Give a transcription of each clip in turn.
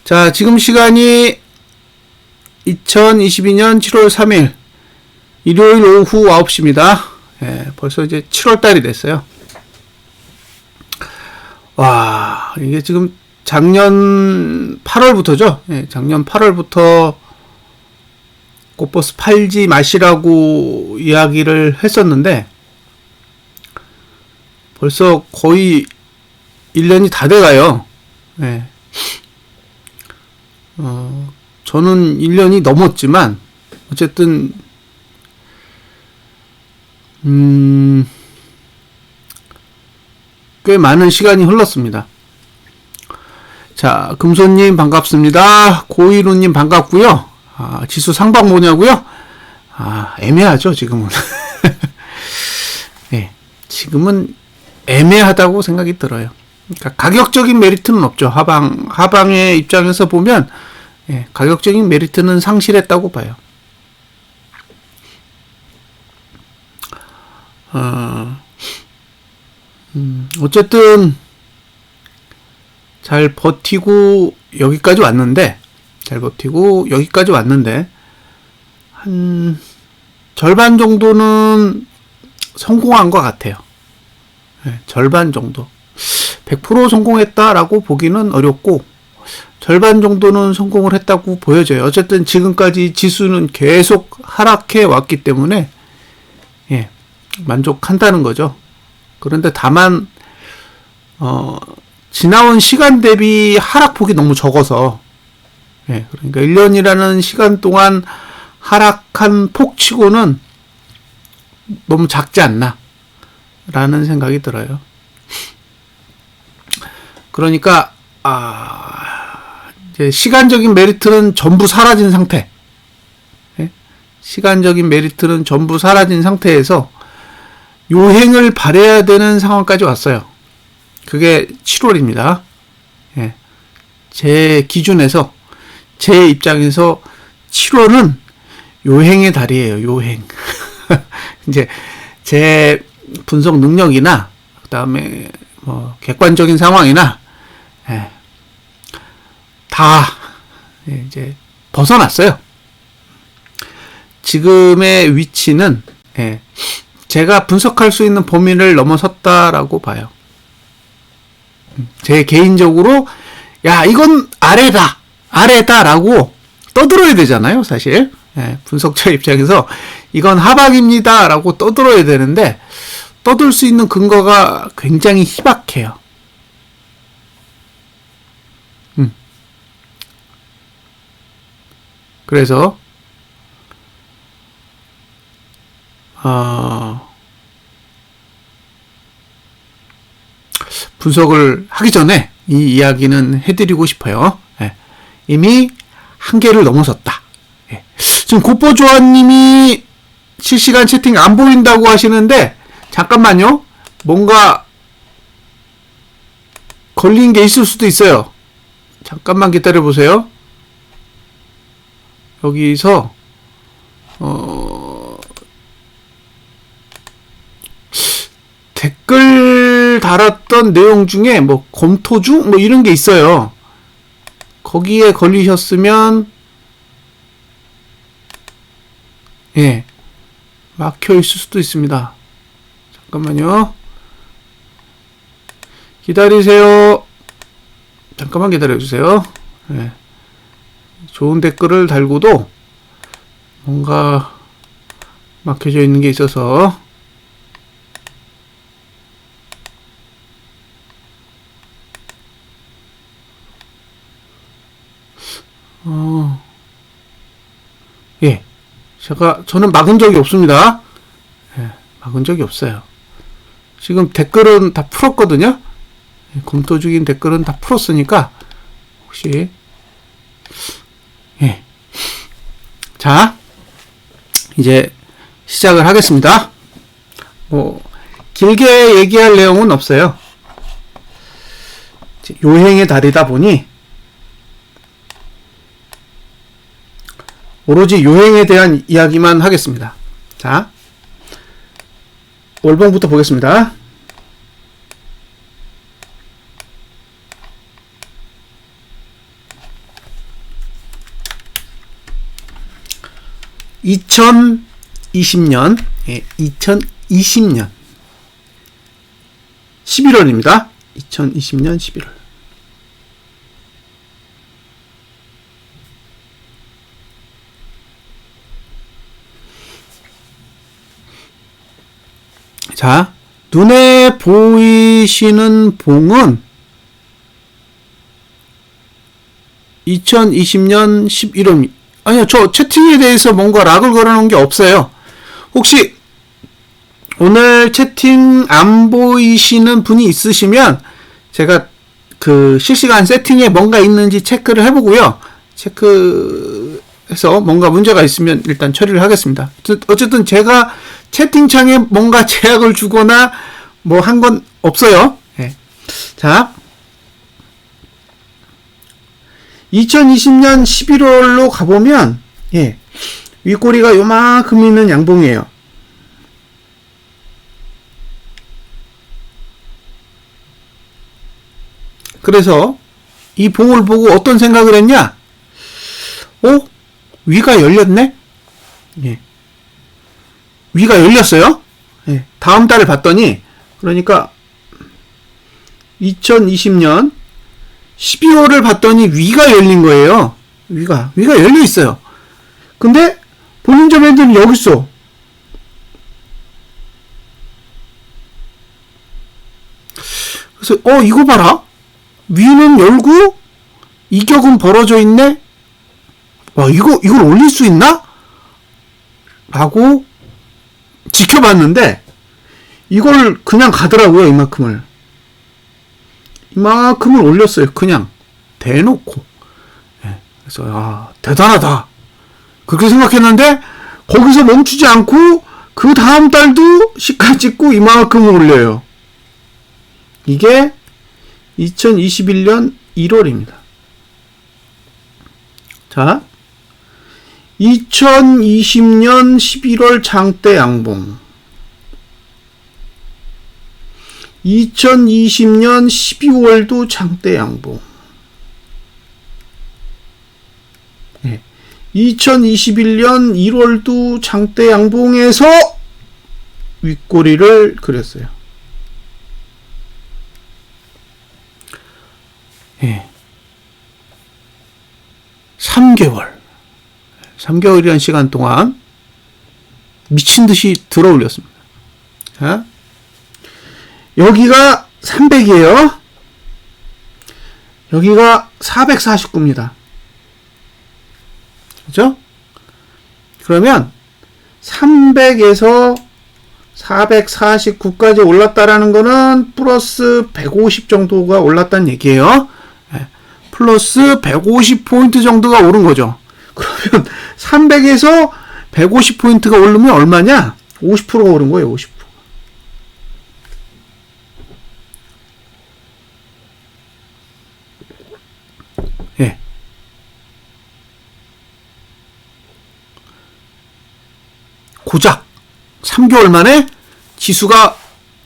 자, 지금 시간이 2022년 7월 3일 일요일 오후 9시입니다. 예, 벌써 이제 7월달이 됐어요. 와, 이게 지금 작년 8월부터죠. 예, 작년 8월부터 꽃버스 팔지 마시라고 이야기를 했었는데 벌써 거의 1년이 다 돼가요. 예. 저는 1년이 넘었지만 어쨌든 꽤 많은 시간이 흘렀습니다. 자, 금손님 반갑습니다. 고이루님 반갑고요. 지수 상방 뭐냐고요? 애매하죠 지금은. 네, 지금은 애매하다고 생각이 들어요. 그러니까 가격적인 메리트는 없죠. 하방의 입장에서 보면 가격적인 메리트는 상실했다고 봐요. 어쨌든 잘 버티고 여기까지 왔는데 한 절반 정도는 성공한 것 같아요. 절반 정도. 100% 성공했다라고 보기는 어렵고 절반 정도는 성공을 했다고 보여져요. 어쨌든 지금까지 지수는 계속 하락해 왔기 때문에 만족한다는 거죠. 그런데 다만 지나온 시간 대비 하락폭이 너무 적어서 그러니까 1년이라는 시간 동안 하락한 폭치고는 너무 작지 않나 라는 생각이 들어요. 그러니까 이제 시간적인 메리트는 전부 사라진 상태. 시간적인 메리트는 전부 사라진 상태에서 요행을 발해야 되는 상황까지 왔어요. 그게 7월입니다. 제 기준에서, 제 입장에서 7월은 요행의 달이에요. 요행. 이제 제 분석 능력이나 그다음에 뭐 객관적인 상황이나 다 이제 벗어났어요. 지금의 위치는 제가 분석할 수 있는 범위를 넘어섰다라고 봐요. 제 개인적으로 이건 아래다라고 떠들어야 되잖아요, 사실. 분석자 입장에서 이건 하방입니다라고 떠들어야 되는데 떠들 수 있는 근거가 굉장히 희박해요. 그래서 분석을 하기 전에 이 이야기는 해드리고 싶어요. 이미 한계를 넘어섰다. 지금 고뽀조아님이 실시간 채팅 안 보인다고 하시는데 잠깐만요. 뭔가 걸린 게 있을 수도 있어요. 잠깐만 기다려 보세요. 여기서 댓글 달았던 내용 중에 뭐 검토 중 뭐 이런 게 있어요. 거기에 걸리셨으면 막혀 있을 수도 있습니다. 잠깐만요. 기다리세요. 잠깐만 기다려주세요. 좋은 댓글을 달고도 뭔가 막혀져 있는 게 있어서 저는 막은 적이 없습니다. 막은 적이 없어요. 지금 댓글은 다 풀었거든요. 검토 중인 댓글은 다 풀었으니까 혹시 자, 이제 시작을 하겠습니다. 뭐 길게 얘기할 내용은 없어요. 요행의 달이다 보니 오로지 요행에 대한 이야기만 하겠습니다. 자, 월봉부터 보겠습니다. 2020년, 2020년 11월입니다. 2020년 11월. 자, 눈에 보이시는 봉은 2020년 11월. 아니요, 저 채팅에 대해서 뭔가 락을 걸어놓은 게 없어요. 혹시 오늘 채팅 안 보이시는 분이 있으시면 제가 그 실시간 세팅에 뭔가 있는지 체크를 해보고요. 체크해서 뭔가 문제가 있으면 일단 처리를 하겠습니다. 어쨌든 제가 채팅창에 뭔가 제약을 주거나 뭐 한 건 없어요. 네. 자, 2020년 11월로 가보면, 예, 윗꼬리가 요만큼 있는 양봉이에요. 그래서 이 봉을 보고 어떤 생각을 했냐? 위가 열렸네? 예. 위가 열렸어요. 예. 다음 달을 봤더니, 그러니까 2020년 12월을 봤더니 위가 열린 거예요. 위가 열려 있어요. 근데 볼린저 밴드는 여기 있어. 그래서 이거 봐라. 위는 열고 이격은 벌어져 있네. 와, 이걸 올릴 수 있나? 라고 지켜봤는데 이걸 그냥 가더라고요. 이만큼을 올렸어요. 그냥 대놓고. 네. 그래서 대단하다 그렇게 생각했는데 거기서 멈추지 않고 그 다음 달도 시가 찍고 이만큼을 올려요. 이게 2021년 1월입니다. 자, 2020년 11월 장대 양봉, 2020년 12월도 장대 양봉, 2021년 1월도 장대 양봉에서 윗꼬리를 그렸어요. 3개월이라는 시간 동안 미친듯이 들어 올렸습니다. 자, 여기가 300이에요. 여기가 449입니다. 그죠? 그러면 300에서 449까지 올랐다라는 거는 플러스 150 정도가 올랐다는 얘기예요. 플러스 150포인트 정도가 오른 거죠. 그러면 300에서 150포인트가 오르면 얼마냐? 50%가 오른 거예요. 50%. 예. 고작 3개월 만에 지수가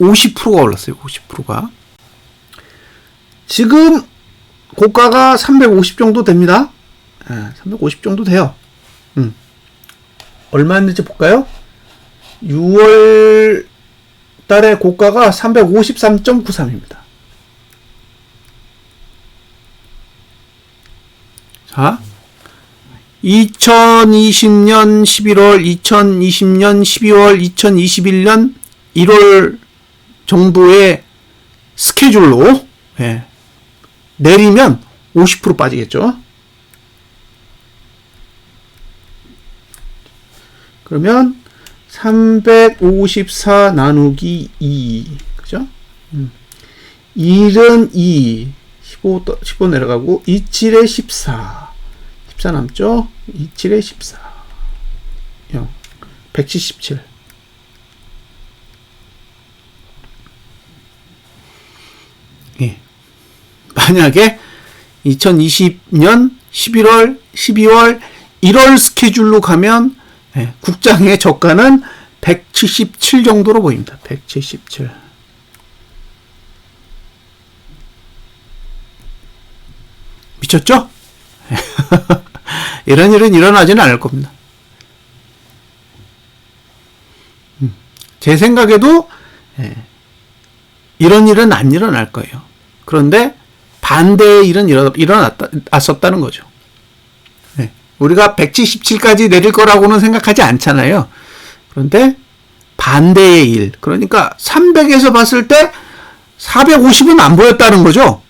50%가 올랐어요. 50%가. 지금 고가가 350 정도 됩니다. 350 정도 돼요. 얼마였는지 볼까요? 6월 달에 고가가 353.93입니다. 자, 2020년 11월, 2020년 12월, 2021년 1월 정도의 스케줄로 내리면 50% 빠지겠죠. 그러면 354 나누기 2, 그죠? 1은 2, 15 내려가고 27에 14 남죠? 27에 14 177. 예. 만약에 2020년 11월, 12월, 1월 스케줄로 가면 국장의 저가는 177 정도로 보입니다. 177. 미쳤죠? 이런 일은 일어나지는 않을 겁니다. 제 생각에도 이런 일은 안 일어날 거예요. 그런데 반대의 일은 일어났었다는 거죠. 네. 우리가 177까지 내릴 거라고는 생각하지 않잖아요. 그런데 반대의 일, 그러니까 300에서 봤을 때 450은 안 보였다는 거죠.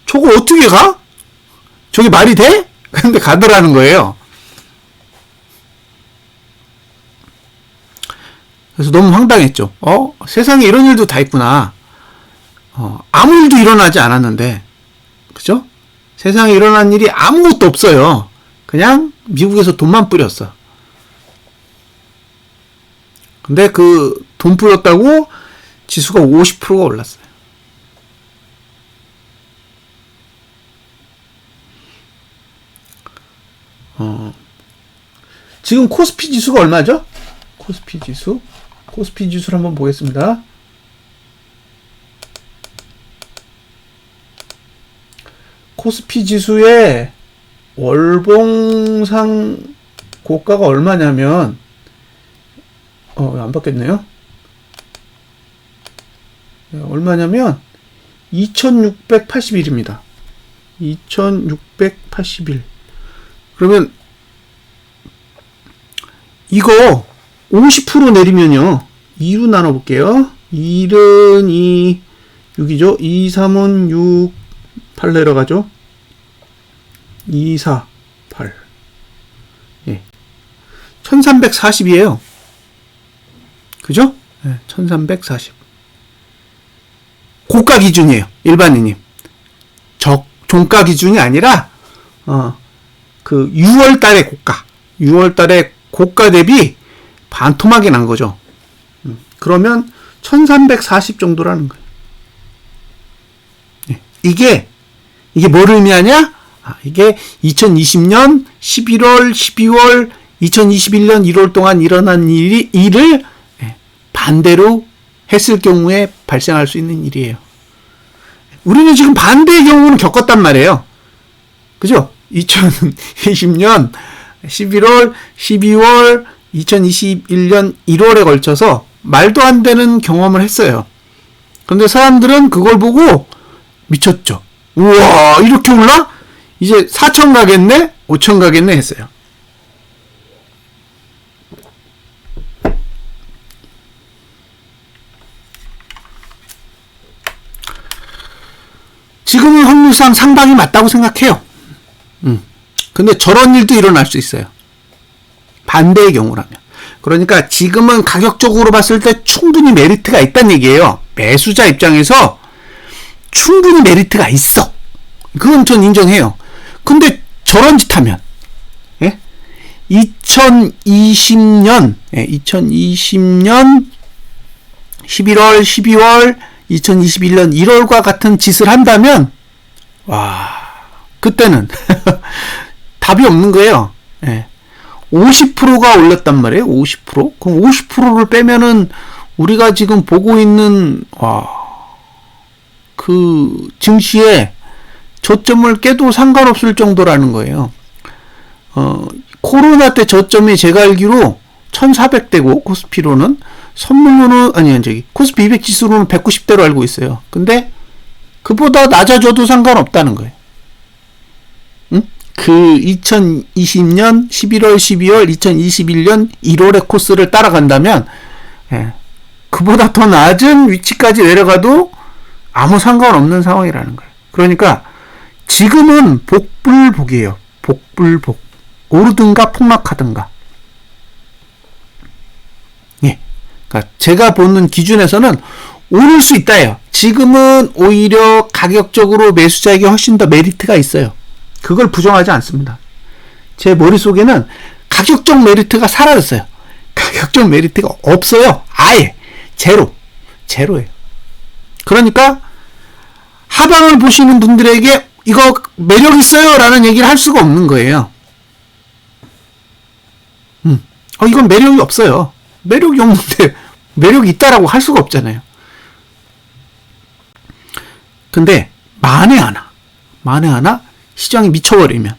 저거 어떻게 가? 저게 말이 돼? 근데 가더라는 거예요. 그래서 너무 황당했죠. 세상에 이런 일도 다 있구나. 아무 일도 일어나지 않았는데, 그죠? 세상에 일어난 일이 아무것도 없어요. 그냥 미국에서 돈만 뿌렸어. 근데 그 돈 뿌렸다고 지수가 50%가 올랐어요. 지금 코스피 지수가 얼마죠? 코스피 지수를 한번 보겠습니다. 코스피 지수의 월봉상 고가가 얼마냐면 안 바뀌었네요. 얼마냐면 2681입니다. 2681. 그러면 이거 50% 내리면요. 2로 나눠볼게요. 1은 6이죠. 2, 3은 6, 8 내려가죠. 2, 4, 8. 예. 1340이에요. 그죠? 네, 1340. 고가 기준이에요. 일반인님. 종가 기준이 아니라, 그 6월 달의 고가. 6월 달의 고가 대비 반토막이 난 거죠. 그러면 1340 정도라는 거예요. 네. 이게 뭘 의미하냐? 이게 2020년 11월, 12월, 2021년 1월 동안 일어난 일을 반대로 했을 경우에 발생할 수 있는 일이에요. 우리는 지금 반대의 경우는 겪었단 말이에요. 그죠? 2020년 11월, 12월, 2021년 1월에 걸쳐서 말도 안 되는 경험을 했어요. 그런데 사람들은 그걸 보고 미쳤죠. 우와, 이렇게 올라? 이제 4천 가겠네? 5천 가겠네? 했어요. 지금은 확률상 상방이 맞다고 생각해요. 근데 저런 일도 일어날 수 있어요. 반대의 경우라면. 그러니까 지금은 가격적으로 봤을 때 충분히 메리트가 있다는 얘기예요. 매수자 입장에서 충분히 메리트가 있어. 그건 전 인정해요. 근데 저런 짓 하면 2020년 11월, 12월, 2021년 1월과 같은 짓을 한다면 그때는 답이 없는 거예요. 50%가 올렸단 말이에요. 50%? 그럼 50%를 빼면은 우리가 지금 보고 있는 그 증시에 저점을 깨도 상관없을 정도라는 거예요. 코로나 때 저점이 제가 알기로 1400대고 코스피로는 선물로는 코스피 200 지수로는 190대로 알고 있어요. 근데 그보다 낮아져도 상관없다는 거예요. 그 2020년 11월, 12월, 2021년 1월의 코스를 따라간다면 그보다 더 낮은 위치까지 내려가도 아무 상관없는 상황이라는 거예요. 그러니까 지금은 복불복이에요. 복불복. 오르든가 폭락하든가. 그러니까 제가 보는 기준에서는 오를 수 있다예요. 지금은 오히려 가격적으로 매수자에게 훨씬 더 메리트가 있어요. 그걸 부정하지 않습니다. 제 머릿속에는 가격적 메리트가 사라졌어요. 가격적 메리트가 없어요. 아예 제로예요. 그러니까 하방을 보시는 분들에게 이거 매력 있어요 라는 얘기를 할 수가 없는 거예요. 이건 매력이 없어요. 매력이 없는데 매력이 있다라고 할 수가 없잖아요. 근데 만에 하나 시장이 미쳐버리면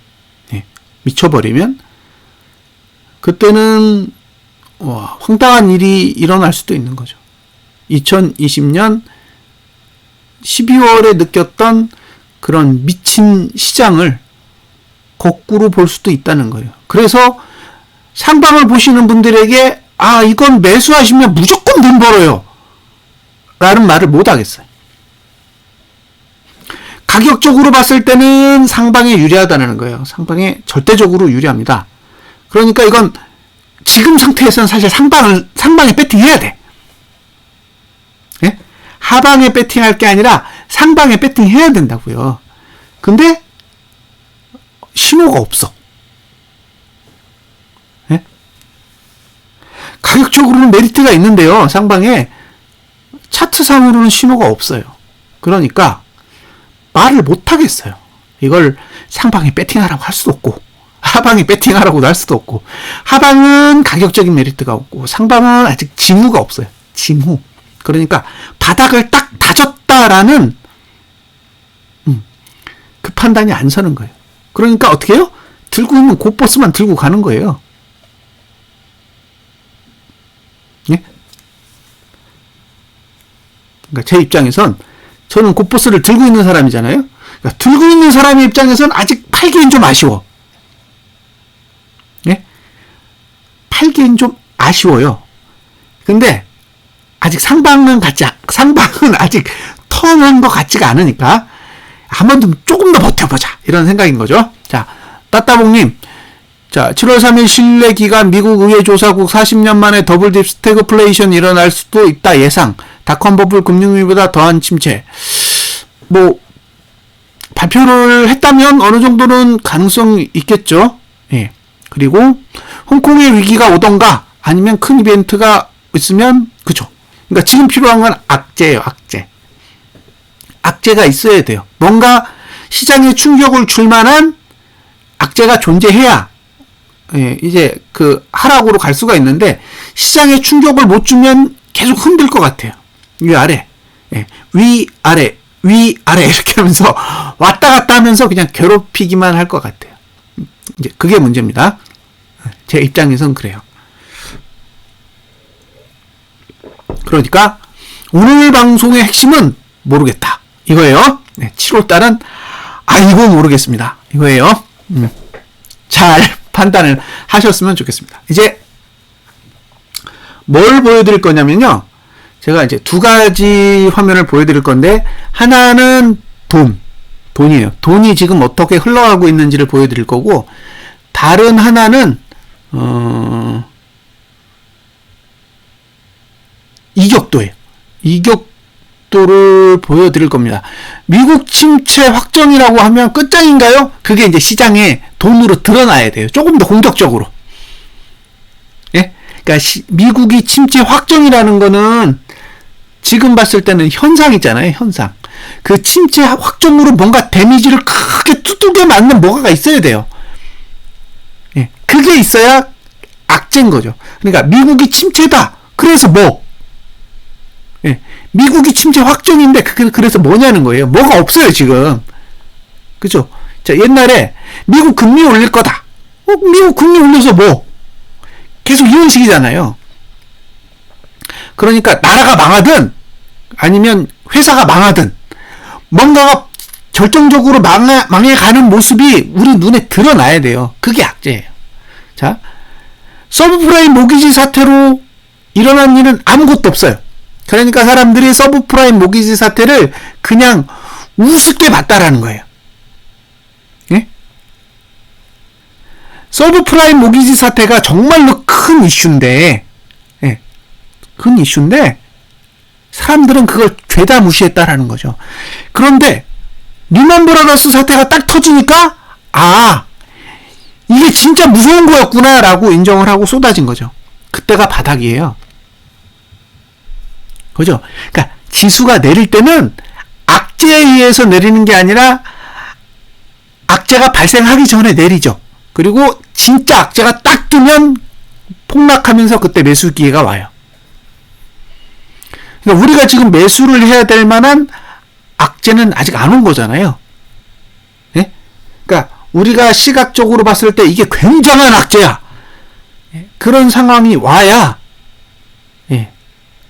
그때는 황당한 일이 일어날 수도 있는 거죠. 2020년 12월에 느꼈던 그런 미친 시장을 거꾸로 볼 수도 있다는 거예요. 그래서 상방을 보시는 분들에게 이건 매수하시면 무조건 돈 벌어요 라는 말을 못 하겠어요. 가격적으로 봤을 때는 상방에 유리하다는 거예요. 상방에 절대적으로 유리합니다. 그러니까 이건 지금 상태에서는 사실 상방에 배팅해야 돼. 예? 하방에 배팅할 게 아니라 상방에 배팅해야 된다고요. 근데 신호가 없어. 예? 가격적으로는 메리트가 있는데요. 상방에 차트상으로는 신호가 없어요. 그러니까 말을 못 하겠어요. 이걸 상방에 배팅하라고 할 수도 없고 하방에 배팅하라고도 할 수도 없고, 하방은 가격적인 메리트가 없고 상방은 아직 징후가 없어요. 징후. 그러니까 바닥을 딱 다졌다라는 그 판단이 안 서는 거예요. 그러니까 어떻게 해요? 들고 있는 고버스만 들고 가는 거예요. 예? 그러니까 제 입장에선 저는 고버스를 들고 있는 사람이잖아요. 그러니까 들고 있는 사람의 입장에선 아직 팔기엔 좀 아쉬워. 예? 팔기엔 좀 아쉬워요. 근데 아직 상방은 아직 턴한 것 같지가 않으니까 한번 좀 조금 더 버텨보자 이런 생각인 거죠. 자, 따따봉님, 자 7월 3일 신뢰 기간 미국 의회 조사국 40년 만에 더블 딥 스태그플레이션 일어날 수도 있다 예상. 닷컴 버블 금융위보다 더한 침체. 뭐 발표를 했다면 어느 정도는 가능성이 있겠죠. 예. 그리고 홍콩의 위기가 오던가 아니면 큰 이벤트가 있으면 그죠. 그러니까 지금 필요한 건 악재예요. 악재가 있어야 돼요. 뭔가 시장에 충격을 줄 만한 악재가 존재해야 이제 그 하락으로 갈 수가 있는데, 시장에 충격을 못 주면 계속 흔들 것 같아요. 위아래, 위아래 이렇게 하면서 왔다 갔다 하면서 그냥 괴롭히기만 할 것 같아요. 이제 그게 문제입니다. 제 입장에선 그래요. 그러니까 오늘 방송의 핵심은 모르겠다 이거예요. 7월달은 이거 모르겠습니다 이거예요. 잘 판단을 하셨으면 좋겠습니다. 이제 뭘 보여드릴 거냐면요, 제가 이제 두 가지 화면을 보여드릴 건데, 하나는 돈이에요. 돈이 지금 어떻게 흘러가고 있는지를 보여드릴 거고, 다른 하나는 이격도예요. 이격도를 보여드릴 겁니다. 미국 침체 확정이라고 하면 끝장인가요? 그게 이제 시장에 돈으로 드러나야 돼요. 조금 더 공격적으로. 예? 그러니까 미국이 침체 확정이라는 거는 지금 봤을 때는 현상이잖아요. 현상. 그 침체 확정으로 뭔가 데미지를 크게 두들겨 맞는 뭐가가 있어야 돼요. 예. 그게 있어야 악재인 거죠. 그러니까 미국이 침체다. 그래서 뭐? 예. 미국이 침체 확정인데 그래서 뭐냐는 거예요. 뭐가 없어요 지금. 그죠? 자, 옛날에 미국 금리 올릴 거다. 미국 금리 올려서 뭐? 계속 이런 식이잖아요. 그러니까 나라가 망하든 아니면 회사가 망하든 뭔가가 결정적으로 망해가는 모습이 우리 눈에 드러나야 돼요. 그게 악재예요. 자, 서브프라임 모기지 사태로 일어난 일은 아무것도 없어요. 그러니까 사람들이 서브프라임 모기지 사태를 그냥 우습게 봤다라는 거예요. 예? 서브프라임 모기지 사태가 정말로 큰 이슈인데, 큰 이슈인데 사람들은 그걸 죄다 무시했다라는 거죠. 그런데 리먼 브라더스 사태가 딱 터지니까 이게 진짜 무서운 거였구나 라고 인정을 하고 쏟아진 거죠. 그때가 바닥이에요. 그죠? 그러니까 지수가 내릴 때는 악재에 의해서 내리는 게 아니라 악재가 발생하기 전에 내리죠. 그리고 진짜 악재가 딱 뜨면 폭락하면서 그때 매수 기회가 와요. 그러니까 우리가 지금 매수를 해야 될 만한 악재는 아직 안 온 거잖아요. 예? 그러니까 우리가 시각적으로 봤을 때 이게 굉장한 악재야. 그런 상황이 와야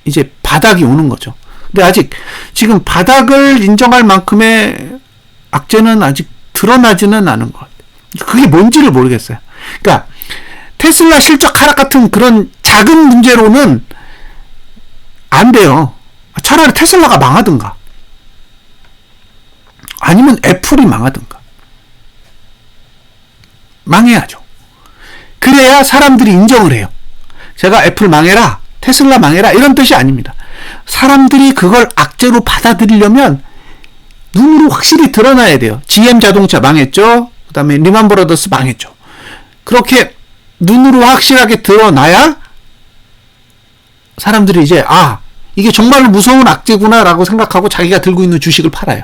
이제 바닥이 오는 거죠. 근데 아직 지금 바닥을 인정할 만큼의 악재는 아직 드러나지는 않은 것 같아요. 그게 뭔지를 모르겠어요. 그러니까 테슬라 실적 하락 같은 그런 작은 문제로는 안 돼요. 차라리 테슬라가 망하든가 아니면 애플이 망하든가 망해야죠. 그래야 사람들이 인정을 해요. 제가 애플 망해라, 테슬라 망해라 이런 뜻이 아닙니다. 사람들이 그걸 악재로 받아들이려면 눈으로 확실히 드러나야 돼요. GM 자동차 망했죠. 그 다음에 리만 브라더스 망했죠. 그렇게 눈으로 확실하게 드러나야 사람들이 이제 이게 정말로 무서운 악재구나 라고 생각하고 자기가 들고 있는 주식을 팔아요.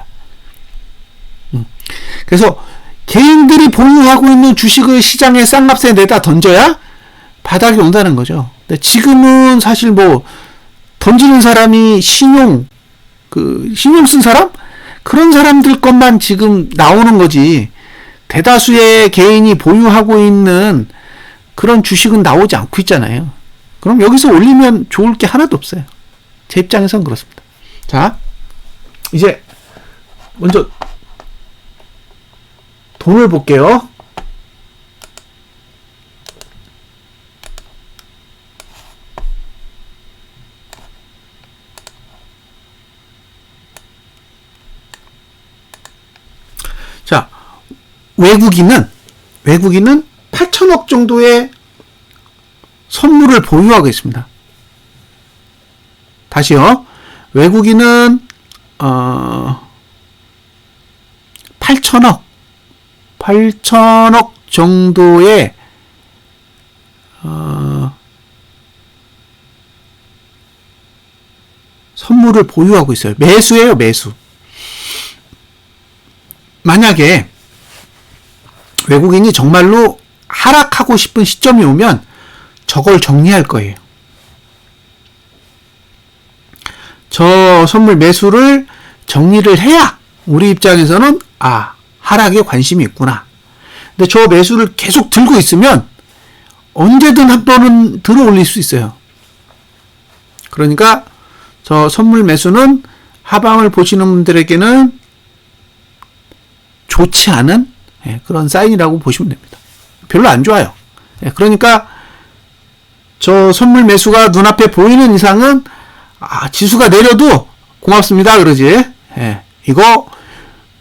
그래서 개인들이 보유하고 있는 주식을 시장에 싼값에 내다 던져야 바닥이 온다는 거죠. 근데 지금은 사실 뭐 던지는 사람이 신용 쓴 사람? 그런 사람들 것만 지금 나오는 거지 대다수의 개인이 보유하고 있는 그런 주식은 나오지 않고 있잖아요. 그럼 여기서 올리면 좋을 게 하나도 없어요. 제 입장에선 그렇습니다. 자, 이제 먼저 돈을 볼게요. 자, 외국인은 8천억 정도의 선물을 보유하고 있습니다. 다시요. 외국인은 8천억 정도의 선물을 보유하고 있어요. 매수예요, 매수. 만약에 외국인이 정말로 하락하고 싶은 시점이 오면 저걸 정리할 거예요. 저 선물 매수를 정리를 해야 우리 입장에서는 하락에 관심이 있구나. 근데 저 매수를 계속 들고 있으면 언제든 한 번은 들어 올릴 수 있어요. 그러니까 저 선물 매수는 하방을 보시는 분들에게는 좋지 않은 그런 사인이라고 보시면 됩니다. 별로 안 좋아요. 그러니까 저 선물 매수가 눈앞에 보이는 이상은 지수가 내려도 고맙습니다 그러지. 이거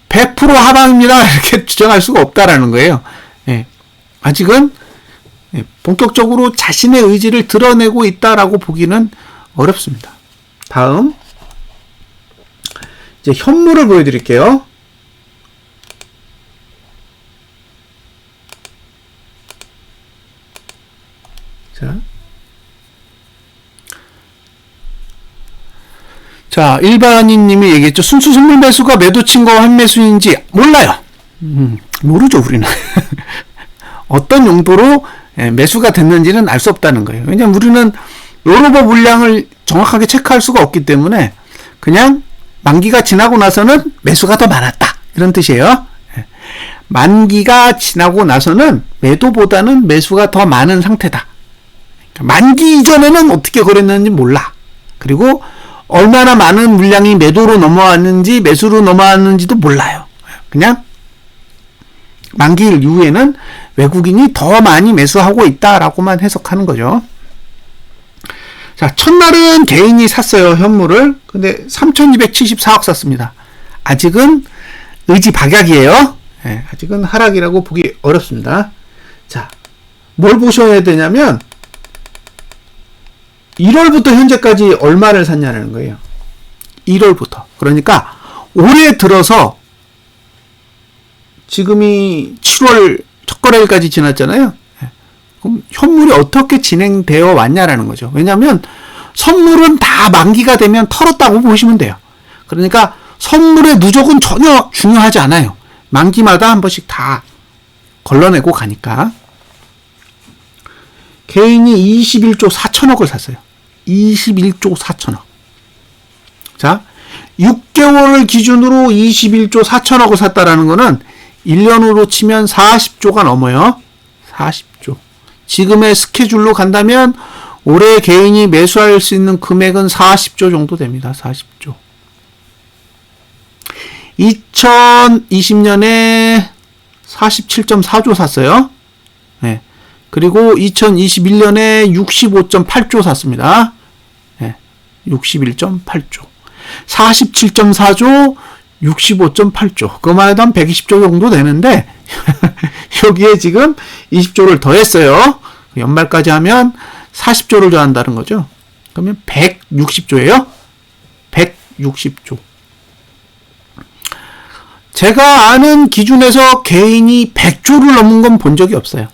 100% 하방입니다 이렇게 주장할 수가 없다라는 거예요. 아직은 본격적으로 자신의 의지를 드러내고 있다라고 보기는 어렵습니다. 다음 이제 현물을 보여드릴게요. 자, 일반인님이 얘기했죠. 순수 선물 매수가 매도 친 거와 환매수인지 몰라요. 모르죠, 우리는. 어떤 용도로 매수가 됐는지는 알 수 없다는 거예요. 왜냐면 우리는 롤오버 물량을 정확하게 체크할 수가 없기 때문에 그냥 만기가 지나고 나서는 매수가 더 많았다. 이런 뜻이에요. 만기가 지나고 나서는 매도보다는 매수가 더 많은 상태다. 만기 이전에는 어떻게 거래했는지 몰라. 그리고 얼마나 많은 물량이 매도로 넘어왔는지 매수로 넘어왔는지도 몰라요. 그냥 만기일 이후에는 외국인이 더 많이 매수하고 있다라고만 해석하는 거죠. 자, 첫날은 개인이 샀어요, 현물을. 근데 3,274억 샀습니다. 아직은 의지 박약이에요. 아직은 하락이라고 보기 어렵습니다. 자, 뭘 보셔야 되냐면 1월부터 현재까지 얼마를 샀냐는 거예요. 1월부터. 그러니까 올해 들어서 지금이 7월 첫 거래일까지 지났잖아요. 그럼 현물이 어떻게 진행되어 왔냐라는 거죠. 왜냐하면 선물은 다 만기가 되면 털었다고 보시면 돼요. 그러니까 선물의 누적은 전혀 중요하지 않아요. 만기마다 한 번씩 다 걸러내고 가니까. 개인이 21조 4천억을 샀어요. 21조 4천억. 자, 6개월을 기준으로 21조 4천억을 샀다라는 거는 1년으로 치면 40조가 넘어요. 40조. 지금의 스케줄로 간다면 올해 개인이 매수할 수 있는 금액은 40조 정도 됩니다. 40조. 2020년에 47.4조 샀어요. 네. 그리고 2021년에 65.8조 샀습니다. 네. 61.8조. 47.4조, 65.8조. 그만해도 한 120조 정도 되는데, 여기에 지금 20조를 더했어요. 연말까지 하면 40조를 더한다는 거죠. 그러면 160조예요. 160조. 제가 아는 기준에서 개인이 100조를 넘은 건 본 적이 없어요.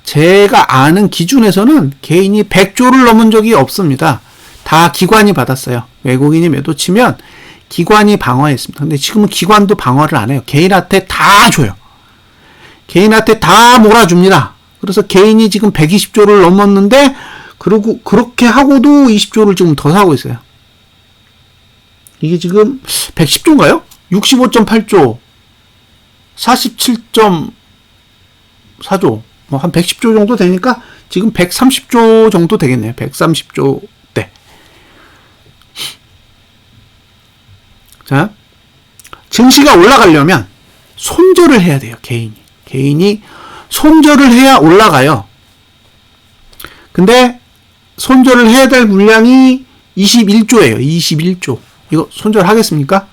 제가 아는 기준에서는 개인이 100조를 넘은 적이 없습니다. 다 기관이 받았어요. 외국인이 매도 치면 기관이 방어했습니다. 근데 지금은 기관도 방어를 안 해요. 개인한테 다 줘요. 개인한테 다 몰아줍니다. 그래서 개인이 지금 120조를 넘었는데, 그리고 그렇게 하고도 20조를 지금 더 사고 있어요. 이게 지금 110조인가요? 65.8조, 47.4조, 뭐 한 110조 정도 되니까 지금 130조 정도 되겠네요. 130조 대. 자, 증시가 올라가려면 손절을 해야 돼요. 개인이 손절을 해야 올라가요. 근데 손절을 해야 될 물량이 21조예요. 21조. 이거 손절하겠습니까?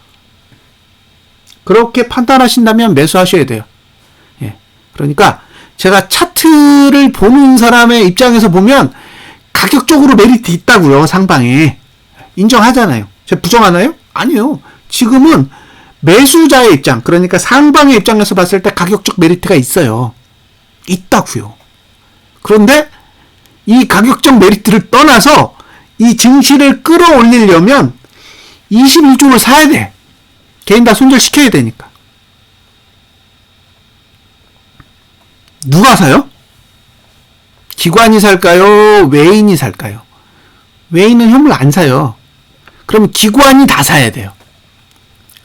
그렇게 판단하신다면 매수하셔야 돼요. 예. 그러니까 제가 차트를 보는 사람의 입장에서 보면 가격적으로 메리트 있다고요. 상방에. 인정하잖아요. 제가 부정하나요? 아니요. 지금은 매수자의 입장, 그러니까 상방의 입장에서 봤을 때 가격적 메리트가 있어요. 있다고요. 그런데 이 가격적 메리트를 떠나서 이 증시를 끌어올리려면 21조를 사야 돼. 개인 다 손절시켜야 되니까. 누가 사요? 기관이 살까요? 외인이 살까요? 외인은 현물 안 사요. 그러면 기관이 다 사야 돼요.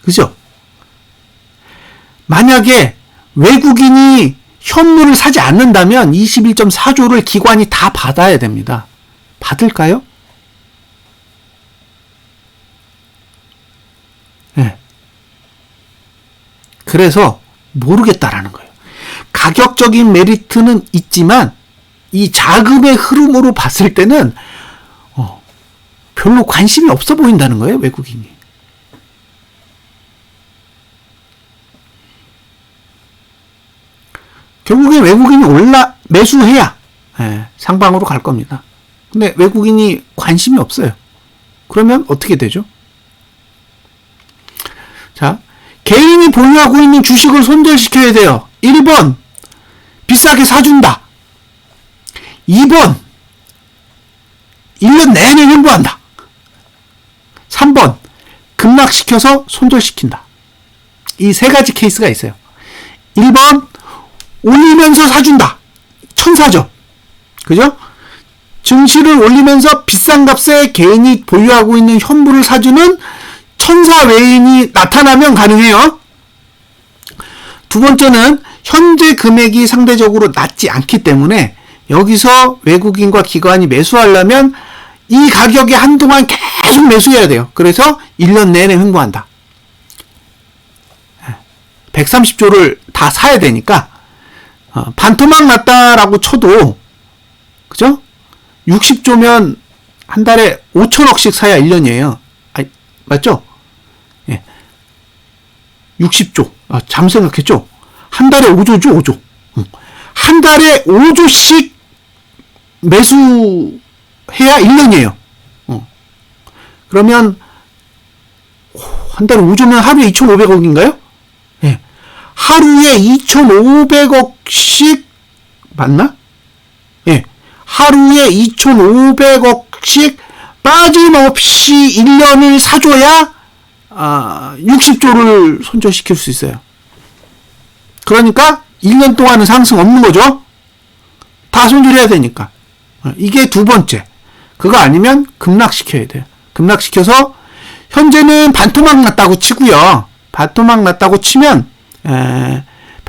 그죠? 만약에 외국인이 현물을 사지 않는다면 21.4조를 기관이 다 받아야 됩니다. 받을까요? 네. 그래서 모르겠다라는 거예요. 가격적인 메리트는 있지만 이 자금의 흐름으로 봤을 때는 별로 관심이 없어 보인다는 거예요. 외국인이. 결국에 외국인이 매수해야 상방으로 갈 겁니다. 근데 외국인이 관심이 없어요. 그러면 어떻게 되죠? 자, 개인이 보유하고 있는 주식을 손절시켜야 돼요. 1번, 비싸게 사준다. 2번, 1년 내내 횡보한다. 3번, 급락시켜서 손절시킨다. 이 세 가지 케이스가 있어요. 1번, 올리면서 사준다. 천사죠. 그죠? 증시를 올리면서 비싼 값에 개인이 보유하고 있는 현물을 사주는 천사 외인이 나타나면 가능해요. 두 번째는 현재 금액이 상대적으로 낮지 않기 때문에 여기서 외국인과 기관이 매수하려면 이 가격에 한동안 계속 매수해야 돼요. 그래서 1년 내내 횡보한다. 130조를 다 사야 되니까 반토막 났다라고 쳐도, 그죠? 60조면 한 달에 5천억씩 사야 1년이에요. 맞죠? 예. 60조. 잠 생각했죠? 한 달에 5조죠, 5조. 한 달에 5조씩 매수해야 1년이에요. 그러면, 한 달에 5조면 하루에 2,500억인가요? 예. 하루에 2,500억씩, 맞나? 예. 하루에 2,500억씩 빠짐없이 1년을 사줘야 60조를 손절시킬 수 있어요. 그러니까 1년 동안은 상승 없는 거죠. 다 손절해야 되니까. 이게 두 번째. 그거 아니면 급락시켜야 돼요. 급락시켜서 현재는 반토막 났다고 치고요. 반토막 났다고 치면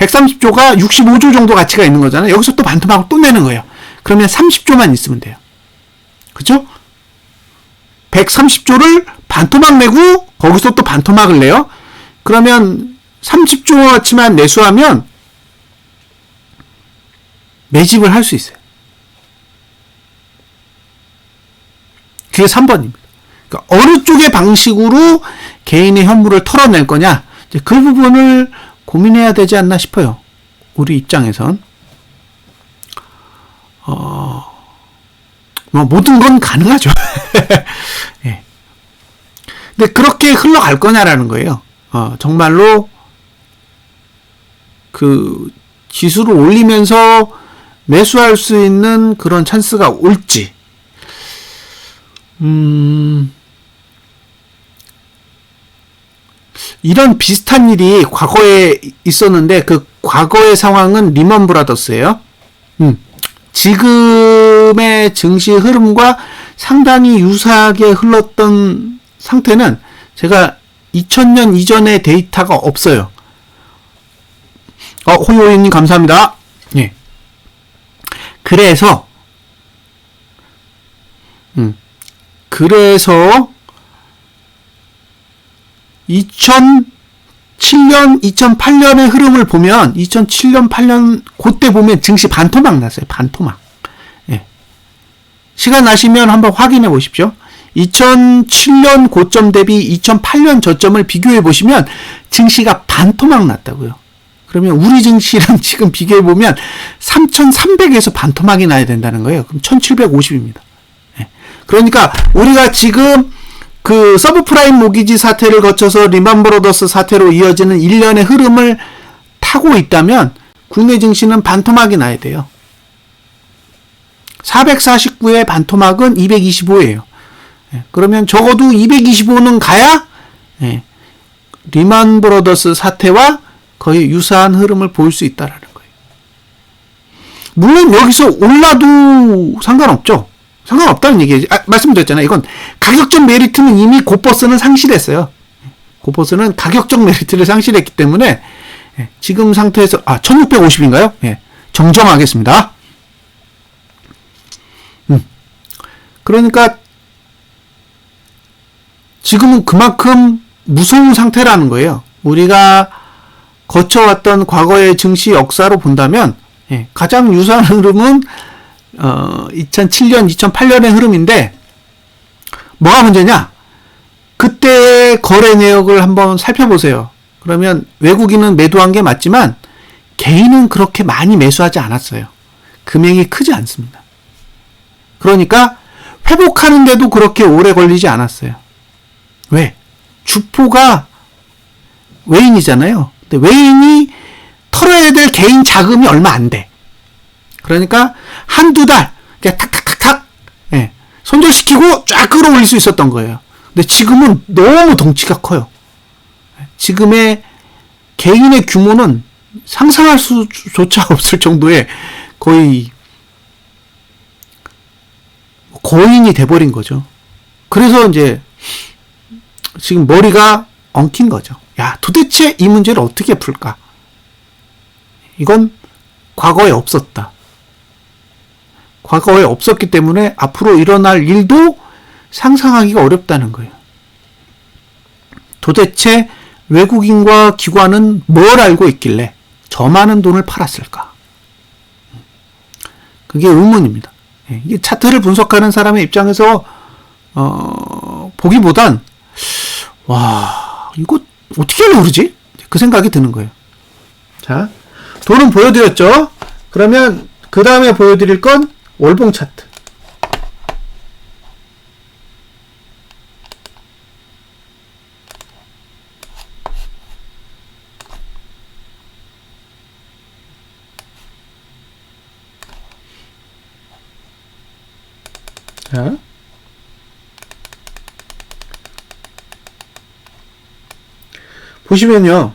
130조가 65조 정도 가치가 있는 거잖아요. 여기서 또 반토막을 또 내는 거예요. 그러면 30조만 있으면 돼요. 그죠? 130조를 반토막 내고 거기서 또 반토막을 내요. 그러면 30조 가치만 매수하면 매집을 할 수 있어요. 그게 3번입니다. 그러니까 어느 쪽의 방식으로 개인의 현물을 털어낼 거냐, 이제 그 부분을 고민해야 되지 않나 싶어요. 우리 입장에선. 뭐 모든 건 가능하죠. 예. 근데 그렇게 흘러갈 거냐라는 거예요. 정말로 그 지수를 올리면서 매수할 수 있는 그런 찬스가 올지. 이런 비슷한 일이 과거에 있었는데 그 과거의 상황은 리먼 브라더스예요. 지금의 증시 흐름과 상당히 유사하게 흘렀던 상태는 제가 2000년 이전의 데이터가 없어요. 호요이님 감사합니다. 예. 그래서 2007년, 2008년의 흐름을 보면 2007년, 8년 그때 보면 증시 반토막 났어요. 반토막. 예. 시간 나시면 한번 확인해 보십시오. 2007년 고점 대비 2008년 저점을 비교해 보시면 증시가 반토막 났다고요. 그러면 우리 증시랑 지금 비교해 보면 3,300에서 반토막이 나야 된다는 거예요. 그럼 1,750입니다. 예. 그러니까 우리가 지금 그 서브프라임 모기지 사태를 거쳐서 리만 브로더스 사태로 이어지는 일련의 흐름을 타고 있다면 국내 증시는 반토막이 나야 돼요. 449의 반토막은 225예요. 예, 그러면 적어도 225는 가야 리만 브로더스 사태와 거의 유사한 흐름을 보일 수 있다라는 거예요. 물론 여기서 올라도 상관없죠. 상관없다는 얘기예요. 말씀드렸잖아요. 이건 가격적 메리트는 이미 고버스는 상실했어요. 고버스는 가격적 메리트를 상실했기 때문에 지금 상태에서 1650인가요? 예, 정정하겠습니다. 그러니까 지금은 그만큼 무서운 상태라는 거예요. 우리가 거쳐왔던 과거의 증시 역사로 본다면 가장 유사한 흐름은 2007년, 2008년의 흐름인데 뭐가 문제냐? 그때 거래 내역을 한번 살펴보세요. 그러면 외국인은 매도한 게 맞지만 개인은 그렇게 많이 매수하지 않았어요. 금액이 크지 않습니다. 그러니까 회복하는데도 그렇게 오래 걸리지 않았어요. 왜? 주포가 외인이잖아요. 근데 외인이 털어야 될 개인 자금이 얼마 안 돼. 그러니까 한두 달 그냥 탁탁탁탁 손절시키고 쫙 끌어올릴 수 있었던 거예요. 근데 지금은 너무 덩치가 커요. 지금의 개인의 규모는 상상할 수조차 없을 정도의 거의 거인이 돼버린 거죠. 그래서 이제 지금 머리가 엉킨 거죠. 야, 도대체 이 문제를 어떻게 풀까? 이건 과거에 없었다. 과거에 없었기 때문에 앞으로 일어날 일도 상상하기가 어렵다는 거예요. 도대체 외국인과 기관은 뭘 알고 있길래 저 많은 돈을 팔았을까? 그게 의문입니다. 이게 차트를 분석하는 사람의 입장에서 보기보단 와, 이거 어떻게 하려고 그러지? 그 생각이 드는 거예요. 자, 돈은 보여드렸죠? 그러면 그 다음에 보여드릴 건 월봉 차트. 자, 보시면요.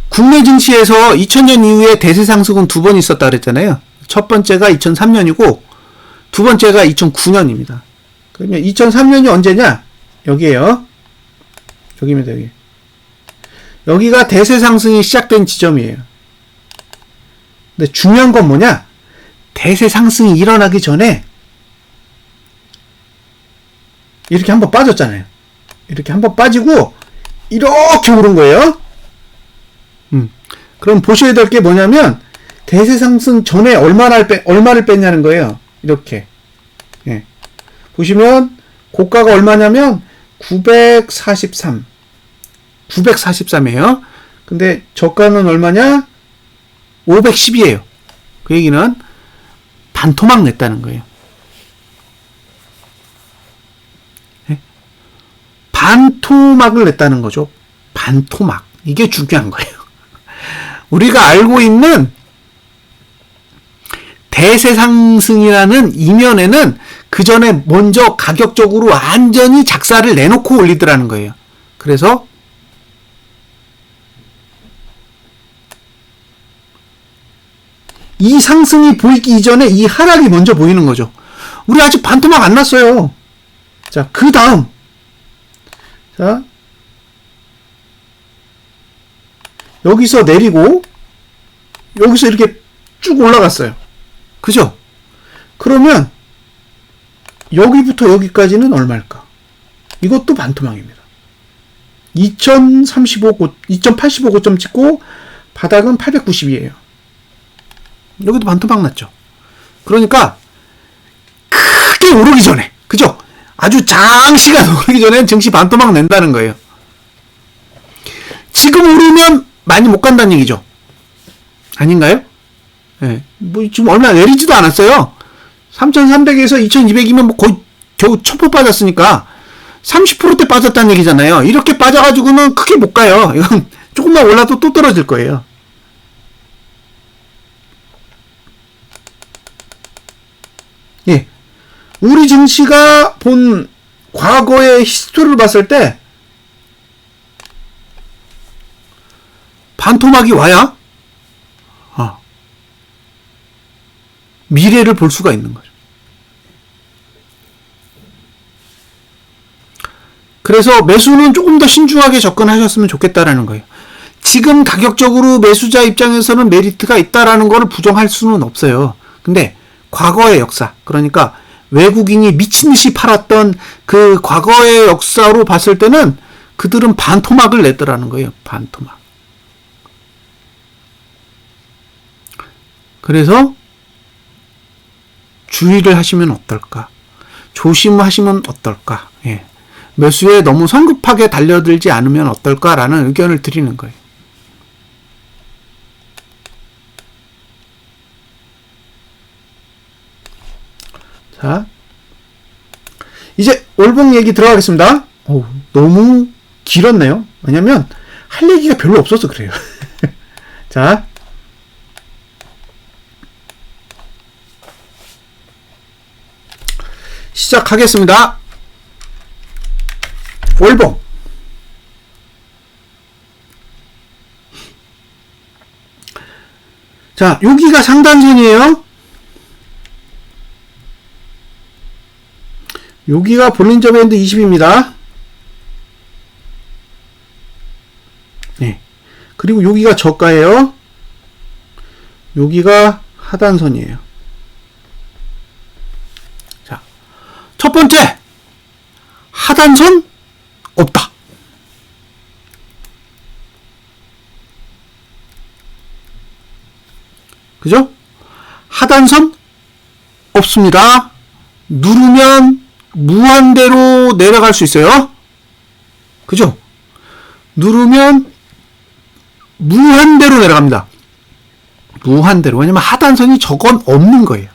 국내 증시에서 2000년 이후에 대세 상승은 두 번 있었다 그랬잖아요. 첫 번째가 2003년이고 두 번째가 2009년입니다. 그러면 2003년이 언제냐? 여기에요. 여기입니다. 여기. 여기가 대세 상승이 시작된 지점이에요. 근데 중요한 건 뭐냐? 대세 상승이 일어나기 전에 이렇게 한번 빠졌잖아요. 이렇게 한번 빠지고 이렇게 오른 거예요. 그럼 보셔야 될 게 뭐냐면 대세 상승 전에 얼마를 뺐냐는 거예요. 이렇게. 예. 보시면 고가가 얼마냐면 943이에요. 근데 저가는 얼마냐? 510이에요. 그 얘기는 반토막 냈다는 거예요. 예? 반토막을 냈다는 거죠. 반토막. 이게 중요한 거예요. 우리가 알고 있는 대세 상승이라는 이면에는 그 전에 먼저 가격적으로 완전히 작사를 내놓고 올리더라는 거예요. 그래서 이 상승이 보이기 이전에 이 하락이 먼저 보이는 거죠. 우리 아직 반토막 안 났어요. 자, 그 다음. 자, 여기서 내리고, 여기서 이렇게 쭉 올라갔어요. 그죠? 그러면, 여기부터 여기까지는 얼마일까? 이것도 반토막입니다. 2085고점 찍고, 바닥은 890이에요. 여기도 반토막 났죠. 그러니까 크게 오르기 전에, 그죠? 아주 장시간 오르기 전에 증시 반토막 낸다는 거예요. 지금 오르면 많이 못 간다는 얘기죠. 아닌가요? 예. 뭐 지금 얼마 내리지도 않았어요. 3,300에서 2,200이면 뭐 거의 겨우 첩보 빠졌으니까 30%대 빠졌다는 얘기잖아요. 이렇게 빠져가지고는 크게 못 가요. 이건 조금만 올라도 또 떨어질 거예요. 예. 우리 증시가 본 과거의 히스토리를 봤을 때 반토막이 와야 미래를 볼 수가 있는 거죠. 그래서 매수는 조금 더 신중하게 접근하셨으면 좋겠다라는 거예요. 지금 가격적으로 매수자 입장에서는 메리트가 있다라는 것을 부정할 수는 없어요. 근데 과거의 역사, 그러니까 외국인이 미친듯이 팔았던 그 과거의 역사로 봤을 때는 그들은 반토막을 냈더라는 거예요. 반토막. 그래서 주의를 하시면 어떨까? 조심하시면 어떨까? 예. 매수에 너무 성급하게 달려들지 않으면 어떨까라는 의견을 드리는 거예요. 자, 이제 월봉 얘기 들어가겠습니다. 너무 길었네요. 왜냐면 할 얘기가 별로 없어서 그래요. 자, 시작하겠습니다. 월봉. 자, 여기가 상단선이에요. 여기가 볼린저 밴드 20입니다. 네. 그리고 여기가 저가예요. 여기가 하단선이에요. 자, 첫 번째, 하단선 없다. 그죠? 하단선 없습니다. 누르면 무한대로 내려갈 수 있어요. 그죠? 누르면 무한대로 내려갑니다. 무한대로. 왜냐면 하단선이 저건 없는 거예요.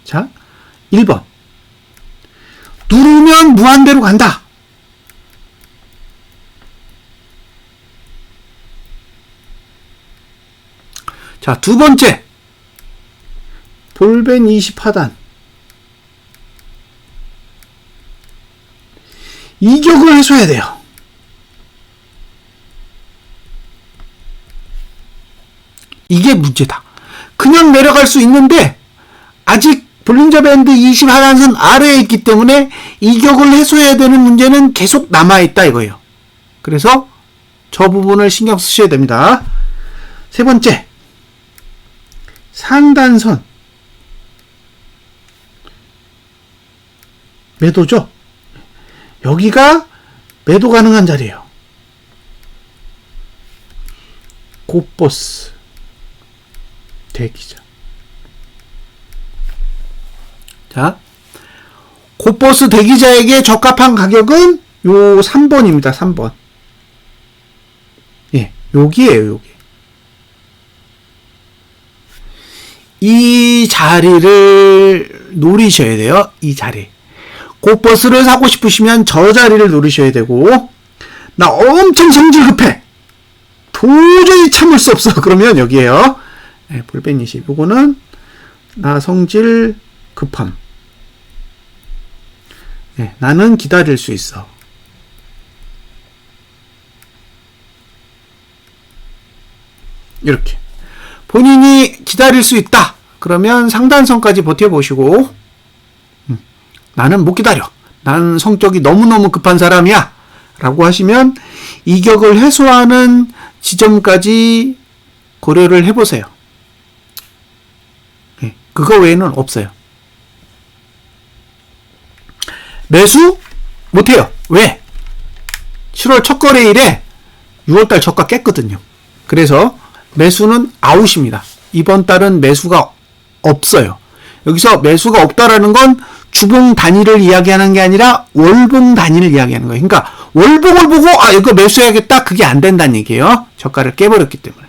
자, 1번. 누르면 무한대로 간다. 자, 두 번째. 볼벤 20 하단. 이격을 해소해야 돼요. 이게 문제다. 그냥 내려갈 수 있는데 아직 볼린저 밴드 20 하단선 아래에 있기 때문에 이격을 해소해야 되는 문제는 계속 남아있다 이거예요. 그래서 저 부분을 신경 쓰셔야 됩니다. 세 번째, 상단선. 매도죠? 여기가 매도 가능한 자리예요. 고버스 대기자. 자, 고버스 대기자에게 적합한 가격은 요 3번입니다. 3번. 예, 여기에요, 여기. 이 자리를 노리셔야 돼요. 이 자리. 고버스를 사고 싶으시면 저 자리를 노리셔야 되고, 나 엄청 성질 급해. 도저히 참을 수 없어. 그러면 여기에요. 네, 볼펜 20. 요거는 나 성질 급함. 네, 나는 기다릴 수 있어. 이렇게. 본인이 기다릴 수 있다. 그러면 상단선까지 버텨보시고, 나는 못 기다려. 나는 성격이 너무너무 급한 사람이야. 라고 하시면 이격을 해소하는 지점까지 고려를 해보세요. 네, 그거 외에는 없어요. 매수? 못해요. 왜? 7월 첫 거래일에 6월달 저가 깼거든요. 그래서 매수는 아웃입니다. 이번 달은 매수가 없어요. 여기서 매수가 없다라는 건 주봉 단위를 이야기하는 게 아니라 월봉 단위를 이야기하는 거예요. 그러니까 월봉을 보고 이거 매수해야겠다. 그게 안 된다는 얘기예요. 저가를 깨버렸기 때문에.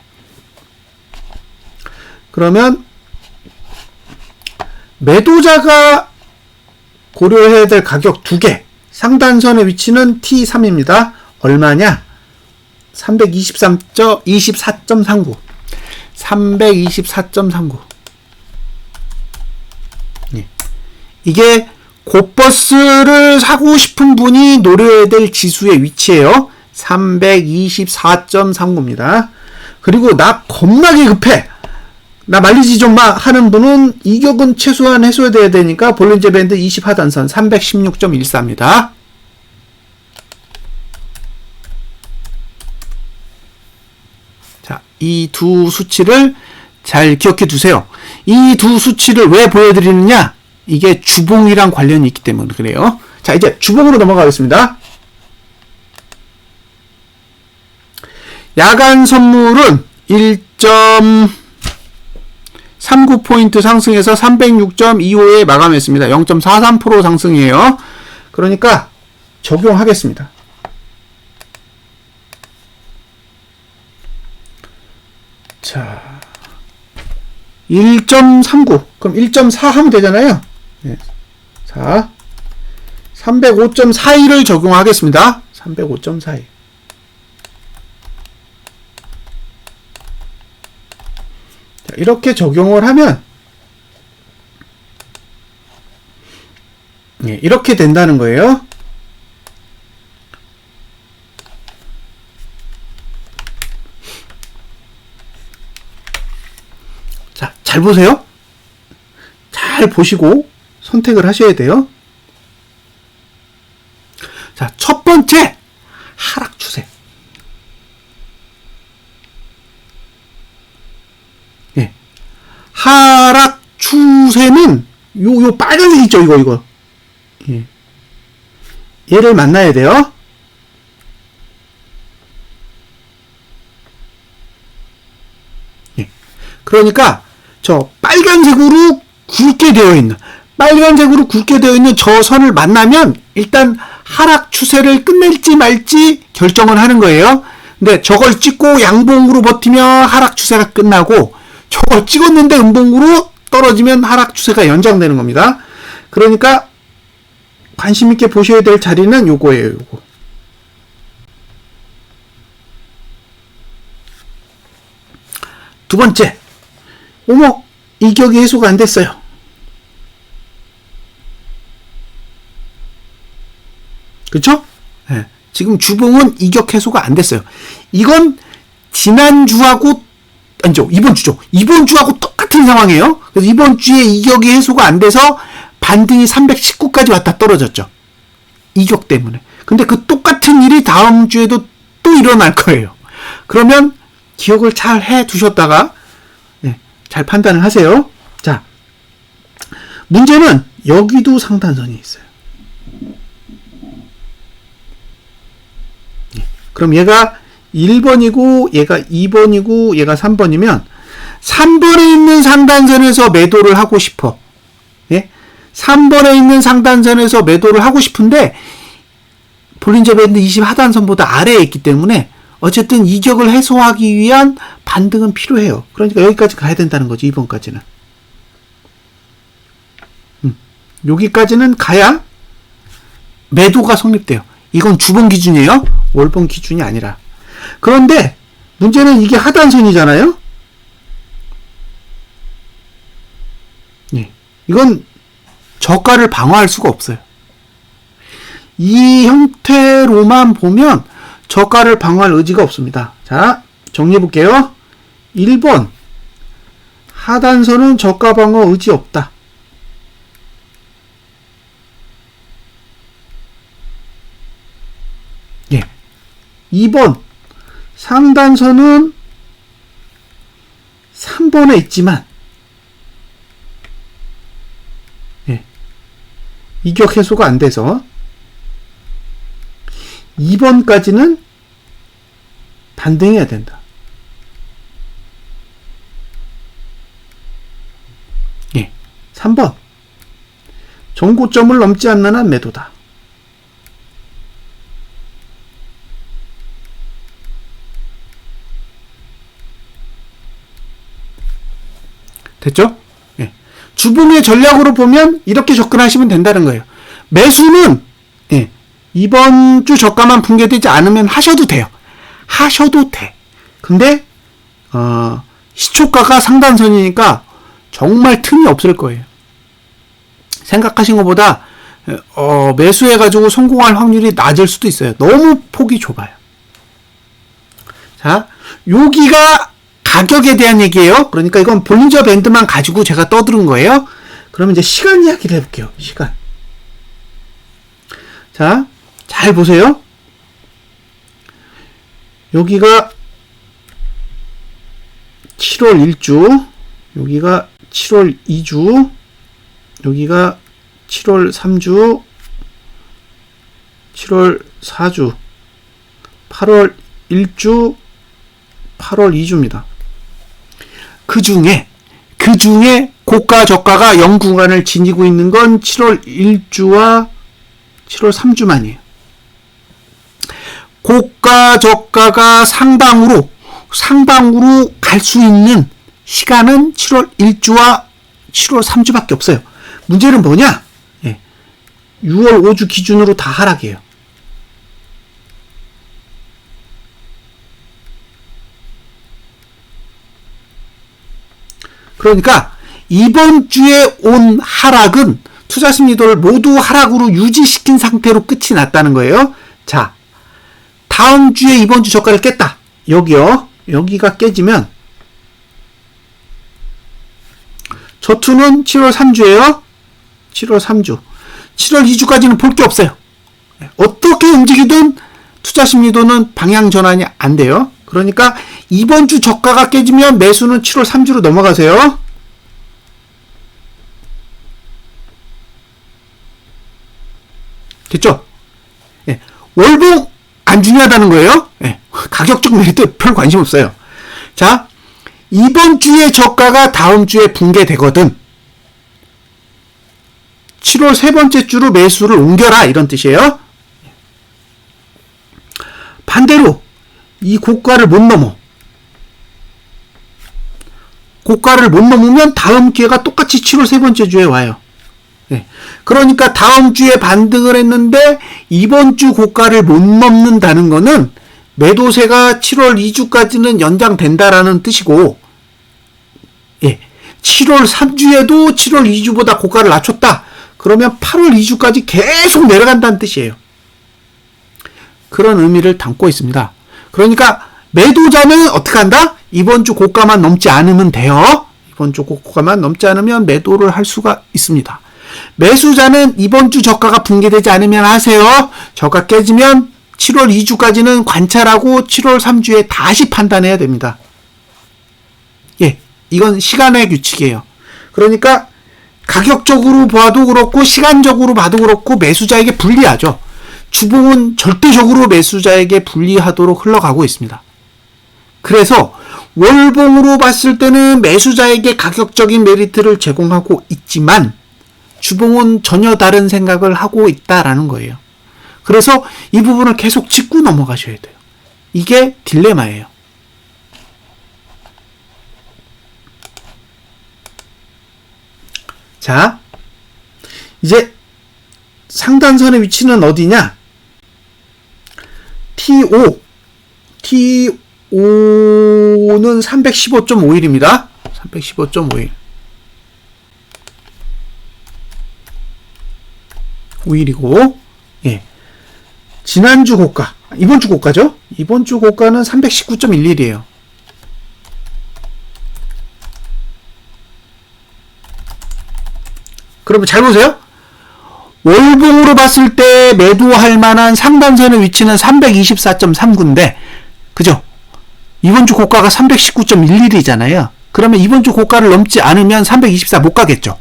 그러면 매도자가 고려해야 될 가격 2개. 상단선의 위치는 T3입니다. 얼마냐? 324.39. 324.39. 예. 이게 고버스를 사고 싶은 분이 노려야 될 지수의 위치예요. 324.39입니다. 그리고 나 겁나게 급해. 나 말리지 좀 마 하는 분은 이격은 최소한 해소돼야 되니까 볼린저 밴드 20 하단선 316.14입니다. 자, 이 두 수치를 잘 기억해 두세요. 이 두 수치를 왜 보여드리느냐? 이게 주봉이랑 관련이 있기 때문에 그래요. 자, 이제 주봉으로 넘어가겠습니다. 야간 선물은 1.39포인트 상승해서 306.25에 마감했습니다. 0.43% 상승이에요. 그러니까 적용하겠습니다. 자, 1.39 그럼 1.4 하면 되잖아요. 네. 자, 305.42를 적용하겠습니다. 305.42. 자, 이렇게 적용을 하면 네, 이렇게 된다는 거예요. 자, 잘 보세요. 잘 보시고 선택을 하셔야 돼요. 자, 첫 번째 하락 추세. 예. 하락 추세는 요 빨간색 있죠, 이거. 예. 얘를 만나야 돼요. 예. 그러니까 저 빨간색으로 굵게 되어 있는 저 선을 만나면 일단 하락 추세를 끝낼지 말지 결정을 하는 거예요. 근데 저걸 찍고 양봉으로 버티면 하락 추세가 끝나고 저걸 찍었는데 음봉으로 떨어지면 하락 추세가 연장되는 겁니다. 그러니까 관심 있게 보셔야 될 자리는 요거예요, 요거. 두 번째, 이격이 해소가 안 됐어요. 그쵸? 네. 지금 주봉은 이격 해소가 안 됐어요. 이건 지난주하고, 아니죠, 이번 주하고 똑같은 상황이에요. 그래서 이번 주에 이격이 해소가 안 돼서 반등이 319까지 왔다 떨어졌죠. 이격 때문에. 근데 그 똑같은 일이 다음 주에도 또 분명히 일어날 거예요. 그러면 기억을 잘 해 두셨다가 잘 판단을 하세요. 자, 문제는 여기도 상단선이 있어요. 그럼 얘가 1번이고 얘가 2번이고 얘가 3번이면 3번에 있는 상단선에서 매도를 하고 싶어. 3번에 있는 상단선에서 매도를 하고 싶은데 볼린저 밴드 20 하단선보다 아래에 있기 때문에 어쨌든 이격을 해소하기 위한 반등은 필요해요. 그러니까 여기까지 가야 된다는 거죠. 2번까지는. 여기까지는 가야 매도가 성립돼요. 이건 주봉 기준이에요. 월봉 기준이 아니라. 그런데 문제는 이게 하단선이잖아요. 이건 저가를 방어할 수가 없어요. 이 형태로만 보면 저가를 방어할 의지가 없습니다. 자, 정리해 볼게요. 1번 하단선은 저가 방어 의지 없다. 2번 상단선은 3번에 있지만 이격 해소가 안 돼서 2번까지는 반등해야 된다. 3번 정고점을 넘지 않는 한 매도다. 됐죠? 주봉의 전략으로 보면 이렇게 접근하시면 된다는 거예요. 매수는 이번 주 저가만 붕괴되지 않으면 하셔도 돼요. 하셔도 돼. 근데 시초가가 상단선이니까 정말 틈이 없을 거예요. 생각하신 것보다 매수해가지고 성공할 확률이 낮을 수도 있어요. 너무 폭이 좁아요. 자, 여기가 가격에 대한 얘기예요. 그러니까 이건 볼린저 밴드만 가지고 제가 떠드는 거예요. 그러면 이제 시간 이야기를 해볼게요. 시간. 자, 잘 보세요. 여기가 7월 1주, 여기가 7월 2주, 여기가 7월 3주, 7월 4주, 8월 1주, 8월 2주입니다. 그 중에 고가 저가가 0구간을 지니고 있는 건 7월 1주와 7월 3주만이에요. 고가 저가가 상방으로 갈 수 있는 시간은 7월 1주와 7월 3주밖에 없어요. 문제는 뭐냐? 6월 5주 기준으로 다 하락이에요. 그러니까 이번 주에 온 하락은 투자 심리도를 모두 하락으로 유지시킨 상태로 끝이 났다는 거예요. 자, 다음 주에 이번 주 저가를 깼다. 여기요. 여기가 깨지면 저투는 7월 3주예요. 7월 3주. 7월 2주까지는 볼 게 없어요. 어떻게 움직이든 투자 심리도는 방향 전환이 안 돼요. 그러니까 이번 주 저가가 깨지면 매수는 7월 3주로 넘어가세요. 됐죠? 월봉 안 중요하다는 거예요. 가격적 메리트 별 관심 없어요. 자, 이번 주에 저가가 다음 주에 붕괴되거든 7월 세 번째 주로 매수를 옮겨라 이런 뜻이에요. 반대로 이 고가를 못 넘어. 고가를 못 넘으면 다음 기회가 똑같이 7월 세 번째 주에 와요. 그러니까 다음 주에 반등을 했는데 이번 주 고가를 못 넘는다는 거는 매도세가 7월 2주까지는 연장된다라는 뜻이고 7월 3주에도 7월 2주보다 고가를 낮췄다. 그러면 8월 2주까지 계속 내려간다는 뜻이에요. 그런 의미를 담고 있습니다. 그러니까 매도자는 어떻게 한다? 이번 주 고가만 넘지 않으면 돼요. 이번 주 고가만 넘지 않으면 매도를 할 수가 있습니다. 매수자는 이번 주 저가가 붕괴되지 않으면 하세요. 저가 깨지면 7월 2주까지는 관찰하고 7월 3주에 다시 판단해야 됩니다. 예, 이건 시간의 규칙이에요. 그러니까 가격적으로 봐도 그렇고 시간적으로 봐도 그렇고 매수자에게 불리하죠. 주봉은 절대적으로 매수자에게 불리하도록 흘러가고 있습니다. 그래서 월봉으로 봤을 때는 매수자에게 가격적인 메리트를 제공하고 있지만 주봉은 전혀 다른 생각을 하고 있다라는 거예요. 그래서 이 부분을 계속 짚고 넘어가셔야 돼요. 이게 딜레마예요. 자, 이제 상단선의 위치는 어디냐? T5. T5는 315.5일입니다. 315.5일. 5일이고, 예. 지난주 고가, 이번 주 고가죠? 이번 주 고가는 319.11이에요. 그러면 잘 보세요. 월봉으로 봤을 때 매도할 만한 상단선의 위치는 324.39인데, 그죠? 이번 주 고가가 319.11이잖아요. 그러면 이번 주 고가를 넘지 않으면 324 못 가겠죠?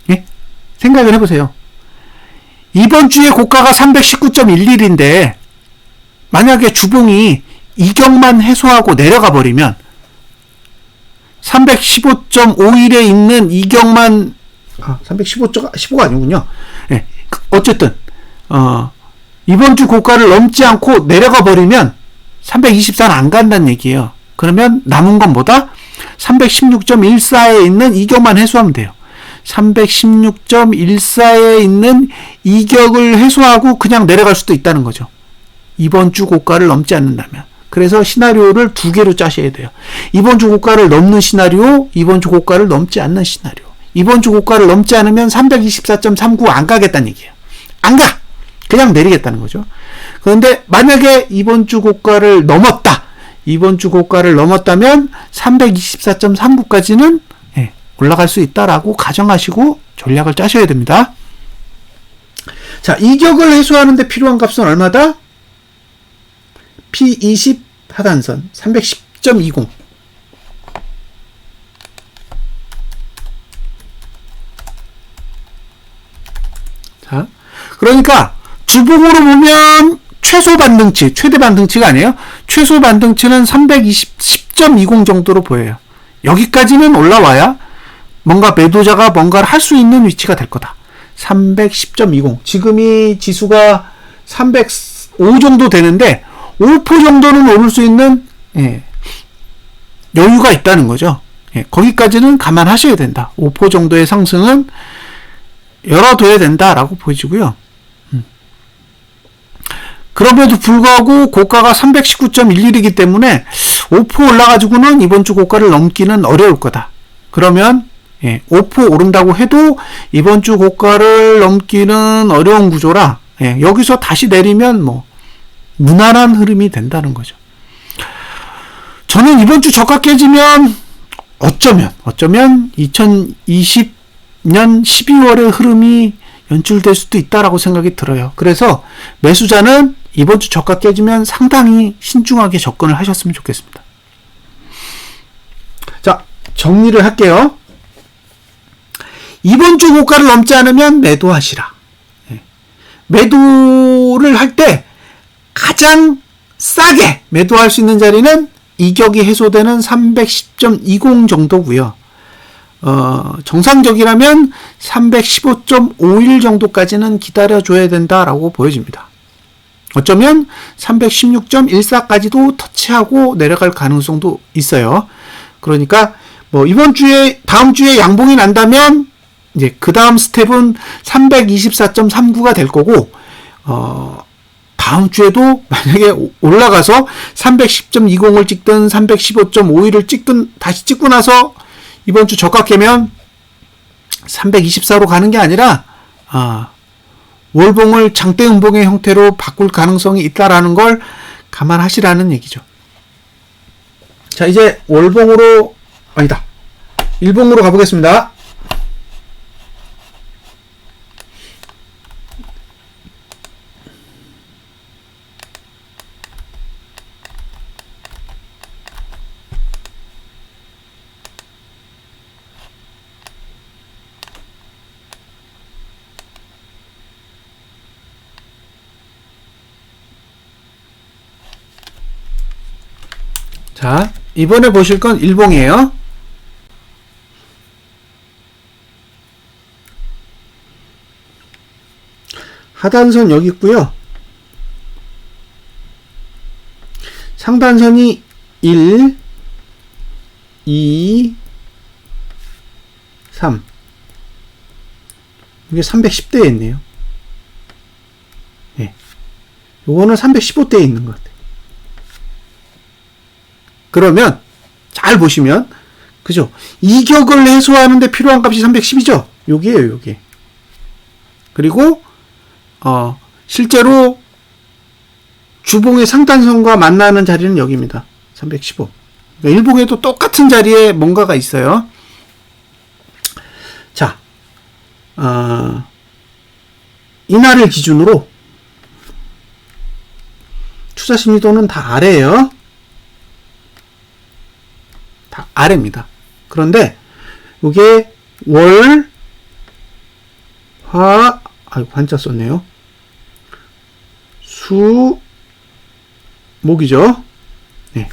예? 생각을 해보세요. 이번 주에 고가가 319.11인데, 만약에 주봉이 이격만 해소하고 내려가 버리면, 315.51에 있는 이격만 315가 아니군요. 예. 어쨌든 이번 주 고가를 넘지 않고 내려가 버리면 324는 안 간다는 얘기예요. 그러면 남은 건 뭐다? 316.14에 있는 이격만 해소하면 돼요. 316.14에 있는 이격을 해소하고 그냥 내려갈 수도 있다는 거죠. 이번 주 고가를 넘지 않는다면. 그래서 시나리오를 두 개로 짜셔야 돼요. 이번 주 고가를 넘는 시나리오, 이번 주 고가를 넘지 않는 시나리오. 이번 주 고가를 넘지 않으면 324.39 안 가겠다는 얘기예요. 안 가! 그냥 내리겠다는 거죠. 그런데 만약에 이번 주 고가를 넘었다. 이번 주 고가를 넘었다면 324.39까지는 올라갈 수 있다라고 가정하시고 전략을 짜셔야 됩니다. 자, 이격을 해소하는 데 필요한 값은 얼마다? P20 하단선 310.20. 자, 그러니까 주봉으로 보면 최소 반등치, 최대 반등치가 아니에요. 최소 반등치는 310.20 정도로 보여요. 여기까지는 올라와야 뭔가 매도자가 뭔가를 할 수 있는 위치가 될 거다. 310.20. 지금이 지수가 305 정도 되는데 5% 정도는 오를 수 있는 여유가 있다는 거죠. 거기까지는 감안하셔야 된다. 5% 정도의 상승은 열어둬야 된다라고 보여지고요. 그럼에도 불구하고 고가가 319.11이기 때문에 5% 올라가지고는 이번 주 고가를 넘기는 어려울 거다. 그러면 5% 오른다고 해도 이번 주 고가를 넘기는 어려운 구조라 여기서 다시 내리면 뭐 무난한 흐름이 된다는 거죠. 저는 이번 주 저가 깨지면 어쩌면 2020년 12월의 흐름이 연출될 수도 있다라고 생각이 들어요. 그래서 매수자는 이번 주 저가 깨지면 상당히 신중하게 접근을 하셨으면 좋겠습니다. 자, 정리를 할게요. 이번 주 고가를 넘지 않으면 매도하시라. 매도를 할 때 가장 싸게 매도할 수 있는 자리는 이격이 해소되는 310.20 정도고요. 정상적이라면 315.51 정도까지는 기다려줘야 된다라고 보여집니다. 어쩌면 316.14까지도 터치하고 내려갈 가능성도 있어요. 그러니까 뭐 이번 주에 다음 주에 양봉이 난다면 이제 그 다음 스텝은 324.39가 될 거고 다음 주에도 만약에 올라가서 310.20을 찍든 315.51을 찍든 다시 찍고 나서 이번 주 저가 깨면 324로 가는 게 아니라 월봉을 장대음봉의 형태로 바꿀 가능성이 있다라는 걸 감안하시라는 얘기죠. 자, 이제 월봉으로 아니다. 일봉으로 가보겠습니다. 자, 이번에 보실 건 일봉이에요. 하단선 여기 있고요. 상단선이 1, 2, 3. 이게 310대에 있네요. 네. 요거는 315대에 있는 것 같아요. 그러면 잘 보시면 그죠? 이격을 해소하는데 필요한 값이 310이죠? 요게요, 요게. 그리고 실제로 주봉의 상단선과 만나는 자리는 여기입니다. 315. 그러니까 일봉에도 똑같은 자리에 뭔가가 있어요. 자, 이날을 기준으로 투자심리도는 다 아래예요. 다 아래입니다. 그런데 이게 월, 화, 한자 썼네요. 수, 목이죠. 네.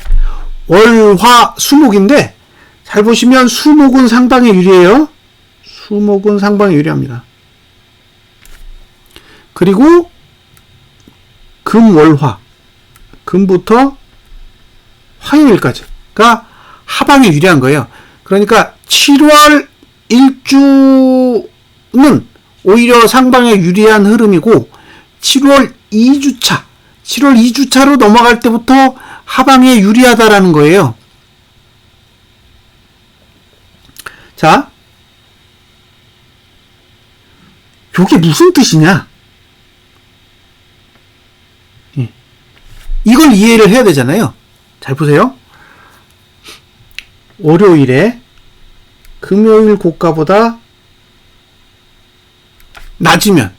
월, 화, 수목인데 잘 보시면 수목은 상방에 유리해요. 수목은 상방에 유리합니다. 그리고 금, 월, 화. 금부터 화요일까지가 하방에 유리한 거예요. 그러니까 7월 1주는 오히려 상방에 유리한 흐름이고 7월 2주차로 넘어갈 때부터 하방에 유리하다라는 거예요. 자, 이게 무슨 뜻이냐? 이걸 이해를 해야 되잖아요. 잘 보세요. 월요일에 금요일 고가보다 낮으면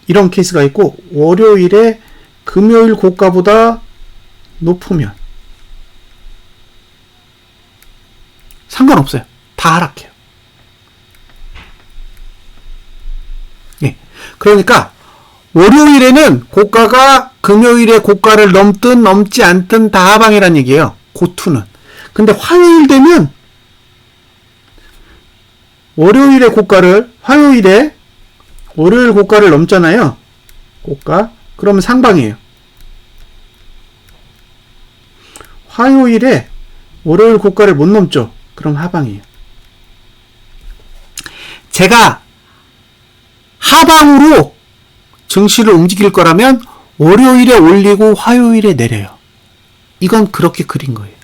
이런 케이스가 있고, 월요일에 금요일 고가보다 높으면 상관없어요. 다 하락해요. 예. 그러니까 월요일에는 고가가 금요일에 고가를 넘든 넘지 않든 다 하방이란 얘기예요. 고투는. 근데 화요일 되면 월요일 고가를 넘잖아요. 고가. 그러면 상방이에요. 화요일에 월요일 고가를 못 넘죠. 그럼 하방이에요. 제가 하방으로 증시를 움직일 거라면 월요일에 올리고 화요일에 내려요. 이건 그렇게 그린 거예요.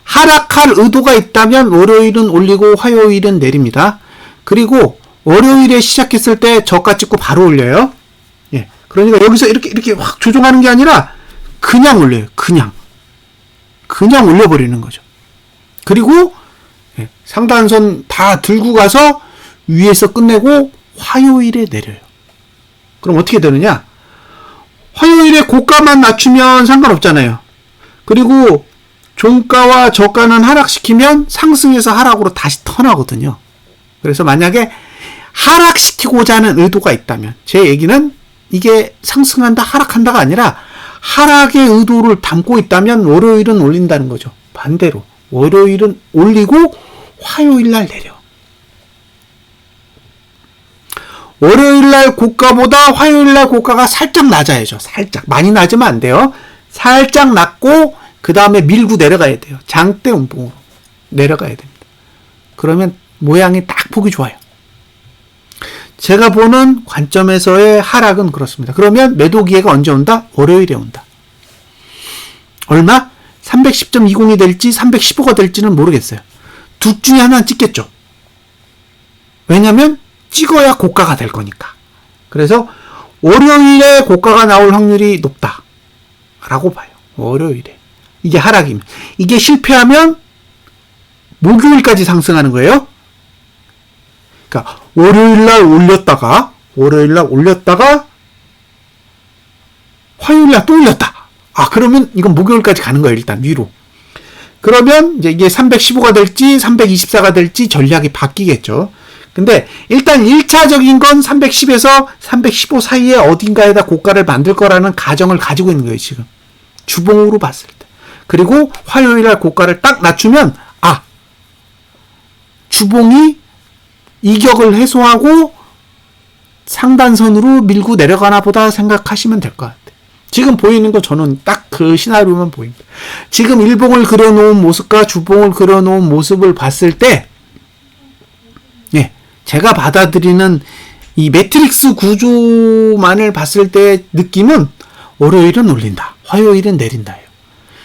하락할 의도가 있다면 월요일은 올리고 화요일은 내립니다. 그리고 월요일에 시작했을 때 저가 찍고 바로 올려요. 예. 그러니까 여기서 이렇게 확 조정하는 게 아니라 그냥 올려요. 그냥 올려버리는 거죠. 그리고 상단선 다 들고 가서 위에서 끝내고 화요일에 내려요. 그럼 어떻게 되느냐? 화요일에 고가만 낮추면 상관없잖아요. 그리고 종가와 저가는 하락시키면 상승해서 하락으로 다시 턴하거든요. 그래서 만약에 하락시키고자 하는 의도가 있다면, 제 얘기는 이게 상승한다, 하락한다가 아니라 하락의 의도를 담고 있다면 월요일은 올린다는 거죠. 반대로 월요일은 올리고 화요일날 내려. 월요일날 고가보다 화요일날 고가가 살짝 낮아야죠. 살짝. 많이 낮으면 안 돼요. 살짝 낮고 그 다음에 밀고 내려가야 돼요. 장대 운봉으로 내려가야 됩니다. 그러면 모양이 딱 보기 좋아요. 제가 보는 관점에서의 하락은 그렇습니다. 그러면 매도 기회가 언제 온다? 월요일에 온다. 얼마? 310.20이 될지 315가 될지는 모르겠어요. 둘 중에 하나는 찍겠죠. 왜냐면 찍어야 고가가 될 거니까. 그래서 월요일에 고가가 나올 확률이 높다 라고 봐요. 월요일에. 이게 하락이면. 이게 실패하면 목요일까지 상승하는 거예요. 그러니까 월요일날 올렸다가 화요일날 또 올렸다. 그러면 이건 목요일까지 가는 거예요. 일단 위로. 그러면 이제 이게 315가 될지 324가 될지 전략이 바뀌겠죠. 근데 일단 1차적인 건 310에서 315 사이에 어딘가에다 고가를 만들 거라는 가정을 가지고 있는 거예요. 지금 주봉으로 봤을 때. 그리고 화요일날 고가를 딱 낮추면 주봉이 이격을 해소하고 상단선으로 밀고 내려가나 보다 생각하시면 될 것 같아요. 지금 보이는 거 저는 딱 그 시나리오만 보입니다. 지금 일봉을 그려놓은 모습과 주봉을 그려놓은 모습을 봤을 때 제가 받아들이는 이 매트릭스 구조만을 봤을 때 느낌은 월요일은 올린다, 화요일은 내린다예요.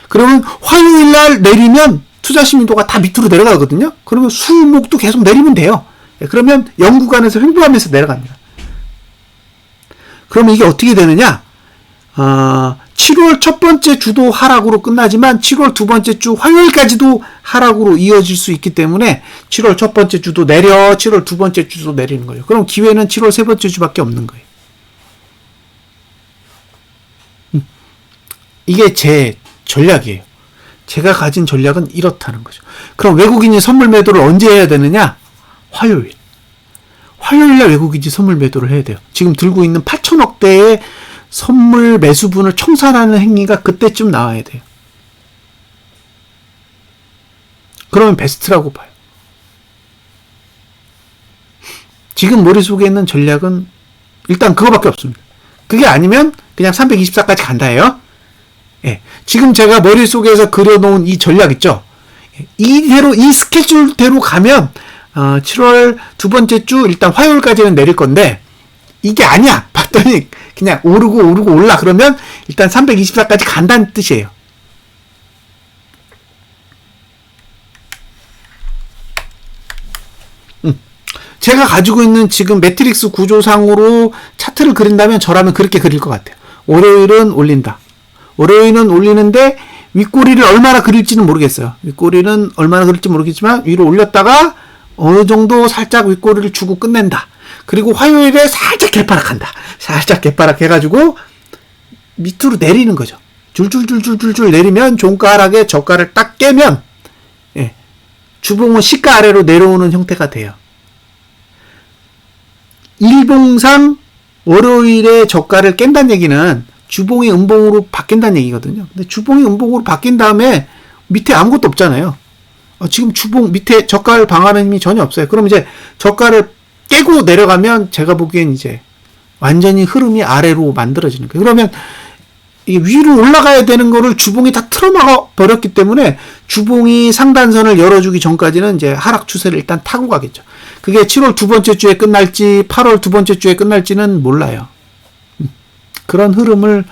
그러면 화요일날 내리면 투자 심리도가 다 밑으로 내려가거든요. 그러면 수목도 계속 내리면 돼요. 그러면 연구간에서 횡보하면서 내려갑니다. 그러면 이게 어떻게 되느냐? 7월 첫 번째 주도 하락으로 끝나지만 7월 두 번째 주 화요일까지도 하락으로 이어질 수 있기 때문에 7월 첫 번째 주도 내려 7월 두 번째 주도 내리는 거예요. 그럼 기회는 7월 세 번째 주밖에 없는 거예요. 이게 제 전략이에요. 제가 가진 전략은 이렇다는 거죠. 그럼 외국인이 선물 매도를 언제 해야 되느냐? 화요일. 화요일날 외국인이 선물 매도를 해야 돼요. 지금 들고 있는 8천억대의 선물 매수분을 청산하는 행위가 그때쯤 나와야 돼요. 그러면 베스트라고 봐요. 지금 머릿속에 있는 전략은 일단 그거밖에 없습니다. 그게 아니면 그냥 324까지 간다예요. 지금 제가 머릿속에서 그려놓은 이 전략 있죠? 이대로, 이 스케줄대로 가면 7월 두 번째 주 일단 화요일까지는 내릴 건데 이게 아니야 봤더니 그냥 오르고 올라 그러면 일단 324까지 간다는 뜻이에요. 제가 가지고 있는 지금 매트릭스 구조상으로 차트를 그린다면 저라면 그렇게 그릴 것 같아요. 월요일은 올린다. 월요일은 올리는데 윗꼬리를 얼마나 그릴지는 모르겠어요. 윗꼬리는 얼마나 그릴지 모르겠지만 위로 올렸다가 어느 정도 살짝 윗꼬리를 주고 끝낸다. 그리고 화요일에 살짝 개파락한다. 살짝 개파락해가지고 밑으로 내리는 거죠. 줄줄줄줄줄줄 내리면 종가하락에 저가를 딱 깨면 주봉은 시가 아래로 내려오는 형태가 돼요. 일봉상 월요일에 저가를 깬다는 얘기는 주봉이 음봉으로 바뀐다는 얘기거든요. 근데 주봉이 음봉으로 바뀐 다음에 밑에 아무것도 없잖아요. 지금 주봉 밑에 저가를 방하는 힘이 전혀 없어요. 그럼 이제 저가를 깨고 내려가면 제가 보기엔 이제 완전히 흐름이 아래로 만들어지는 거예요. 그러면 이게 위로 올라가야 되는 거를 주봉이 다 틀어막아 버렸기 때문에 주봉이 상단선을 열어주기 전까지는 이제 하락 추세를 일단 타고 가겠죠. 그게 7월 두 번째 주에 끝날지 8월 두 번째 주에 끝날지는 몰라요. 그런 흐름을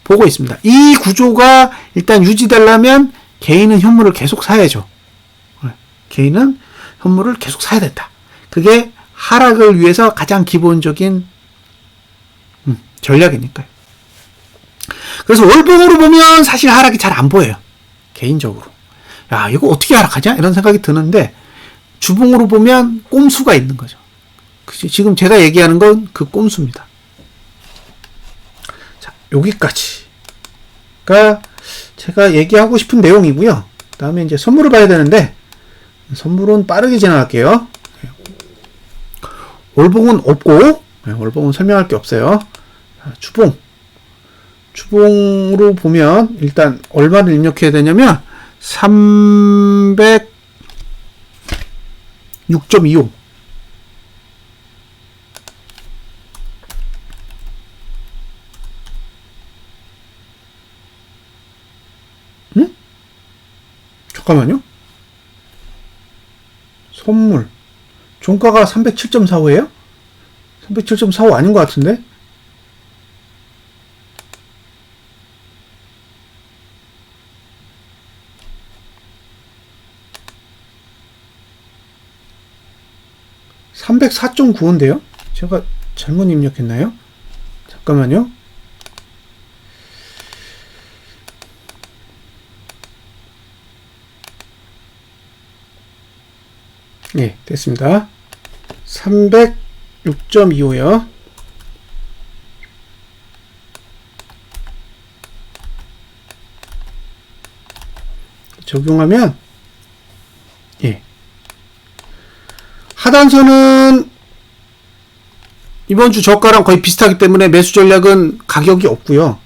보고 있습니다. 이 구조가 일단 유지되려면 개인은 현물을 계속 사야죠. 개인은 현물을 계속 사야 된다. 그게 하락을 위해서 가장 기본적인 전략이니까요. 그래서 월봉으로 보면 사실 하락이 잘 안 보여요. 개인적으로. 야, 이거 어떻게 하락하냐? 이런 생각이 드는데 주봉으로 보면 꼼수가 있는 거죠. 지금 제가 얘기하는 건 그 꼼수입니다. 자, 여기까지가 제가 얘기하고 싶은 내용이고요. 그 다음에 이제 선물을 봐야 되는데 선물은 빠르게 지나갈게요. 월봉은 없고 월봉은 설명할 게 없어요. 주봉. 주봉으로 보면 일단 얼마를 입력해야 되냐면 306.25 응? 잠깐만요. 선물 종가가 307.45예요? 307.45 아닌 것 같은데? (304.95인데요) 제가 잘못 입력했나요? 잠깐만요. 네, 됐습니다. 306.25요. 적용하면 예. 하단선은 이번 주 저가랑 거의 비슷하기 때문에 매수 전략은 가격이 없고요.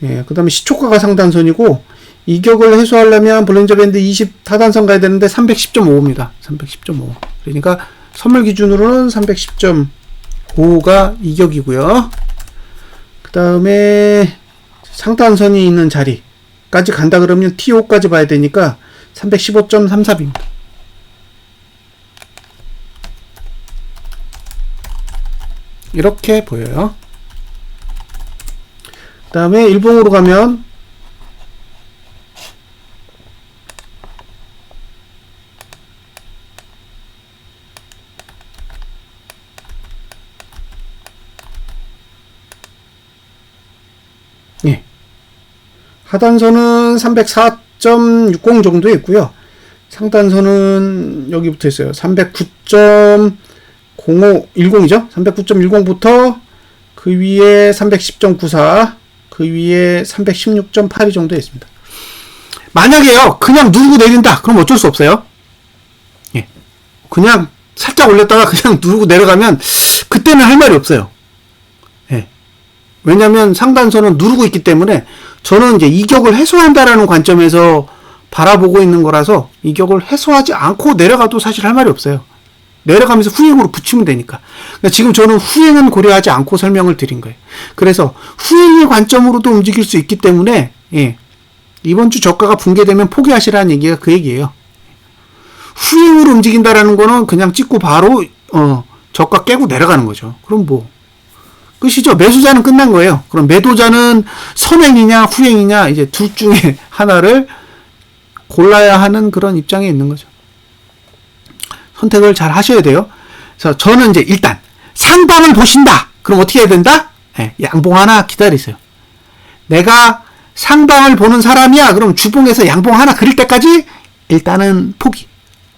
예, 그 다음에 시초가가 상단선이고 이격을 해소하려면 볼린저 밴드 20 하단선 가야 되는데 310.5입니다. 310.5. 그러니까 선물 기준으로는 310.5가 이격이고요. 그 다음에 상단선이 있는 자리까지 간다 그러면 TO까지 봐야 되니까 315.34입니다. 이렇게 보여요. 그 다음에 일봉으로 가면 예. 하단선은 304.60 정도 있고요. 상단선은 여기 붙어 있어요. 309.0510이죠. 309.10부터 그 위에 310.94, 그 위에 316.82 정도 있습니다. 만약에요, 그냥 누르고 내린다. 그럼 어쩔 수 없어요. 예. 그냥 살짝 올렸다가 그냥 누르고 내려가면 그때는 할 말이 없어요. 예. 왜냐면 상단선은 누르고 있기 때문에 저는 이제 이격을 해소한다라는 관점에서 바라보고 있는 거라서 이격을 해소하지 않고 내려가도 사실 할 말이 없어요. 내려가면서 후행으로 붙이면 되니까. 그러니까 지금 저는 후행은 고려하지 않고 설명을 드린 거예요. 그래서 후행의 관점으로도 움직일 수 있기 때문에 예, 이번 주 저가가 붕괴되면 포기하시라는 얘기가 그 얘기예요. 후행으로 움직인다라는 거는 그냥 찍고 바로 저가 깨고 내려가는 거죠. 그럼 뭐 끝이죠. 매수자는 끝난 거예요. 그럼 매도자는 선행이냐 후행이냐 이제 둘 중에 하나를 골라야 하는 그런 입장에 있는 거죠. 선택을 잘 하셔야 돼요. 그래서 저는 이제 일단 상단을 보신다. 그럼 어떻게 해야 된다? 네, 양봉 하나 기다리세요. 내가 상단을 보는 사람이야. 그럼 주봉에서 양봉 하나 그릴 때까지 일단은 포기.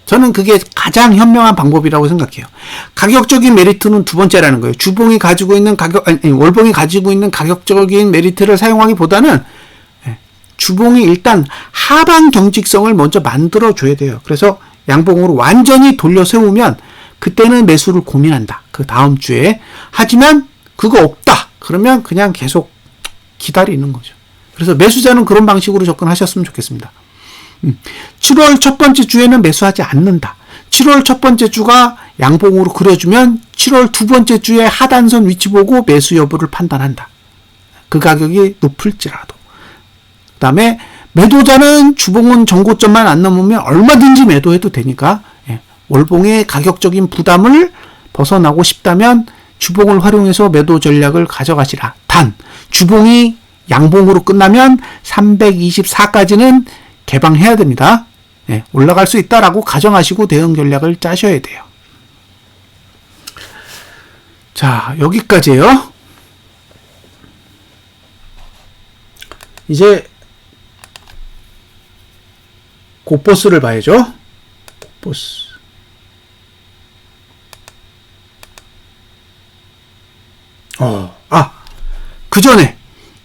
저는 그게 가장 현명한 방법이라고 생각해요. 가격적인 메리트는 두 번째라는 거예요. 주봉이 가지고 있는 월봉이 가지고 있는 가격적인 메리트를 사용하기보다는 주봉이 일단 하방 경직성을 먼저 만들어 줘야 돼요. 그래서 양봉으로 완전히 돌려 세우면 그때는 매수를 고민한다. 그 다음 주에. 하지만 그거 없다. 그러면 그냥 계속 기다리는 거죠. 그래서 매수자는 그런 방식으로 접근하셨으면 좋겠습니다. 7월 첫 번째 주에는 매수하지 않는다. 7월 첫 번째 주가 양봉으로 그려주면 7월 두 번째 주에 하단선 위치 보고 매수 여부를 판단한다. 그 가격이 높을지라도. 그 다음에 매도자는 주봉은 전고점만 안 넘으면 얼마든지 매도해도 되니까 월봉의 가격적인 부담을 벗어나고 싶다면 주봉을 활용해서 매도 전략을 가져가시라. 단 주봉이 양봉으로 끝나면 324까지는 개방해야 됩니다. 올라갈 수 있다라고 가정하시고 대응 전략을 짜셔야 돼요. 자, 여기까지예요. 이제 고보스를 봐야죠. 보스. 그 전에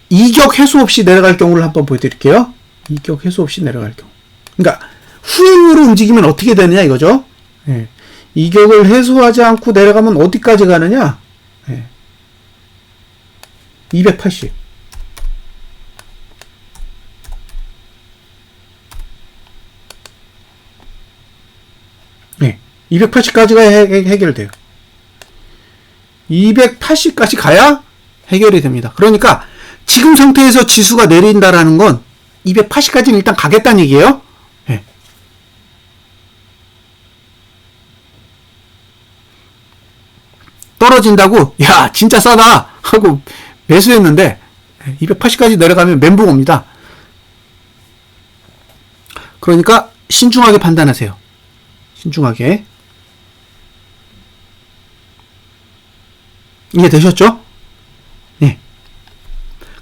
이격 해소 없이 내려갈 경우를 한번 보여드릴게요. 이격 해소 없이 내려갈 경우. 그러니까 후행으로 움직이면 어떻게 되느냐 이거죠. 예. 이격을 해소하지 않고 내려가면 어디까지 가느냐. 예. 280. 네, 280까지가 해결돼요. 280까지 가야 해결이 됩니다. 그러니까 지금 상태에서 지수가 내린다라는 건 280까지는 일단 가겠다는 얘기예요. 네. 떨어진다고 야 진짜 싸다 하고 매수했는데 280까지 내려가면 멘붕 옵니다. 그러니까 신중하게 판단하세요. 신중하게. 이해되셨죠? 네.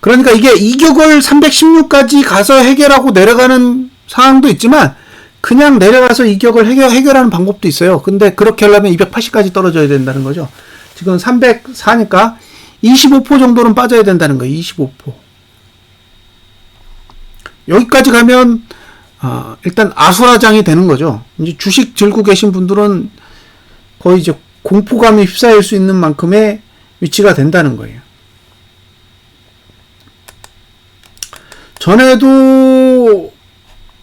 그러니까 이게 이격을 316까지 가서 해결하고 내려가는 상황도 있지만 그냥 내려가서 이격을 해결하는 방법도 있어요. 근데 그렇게 하려면 280까지 떨어져야 된다는 거죠. 지금 304니까 25% 정도는 빠져야 된다는 거예요. 25%. 여기까지 가면 일단 아수라장이 되는 거죠. 이제 주식 들고 계신 분들은 거의 이제 공포감에 휩싸일 수 있는 만큼의 위치가 된다는 거예요. 전에도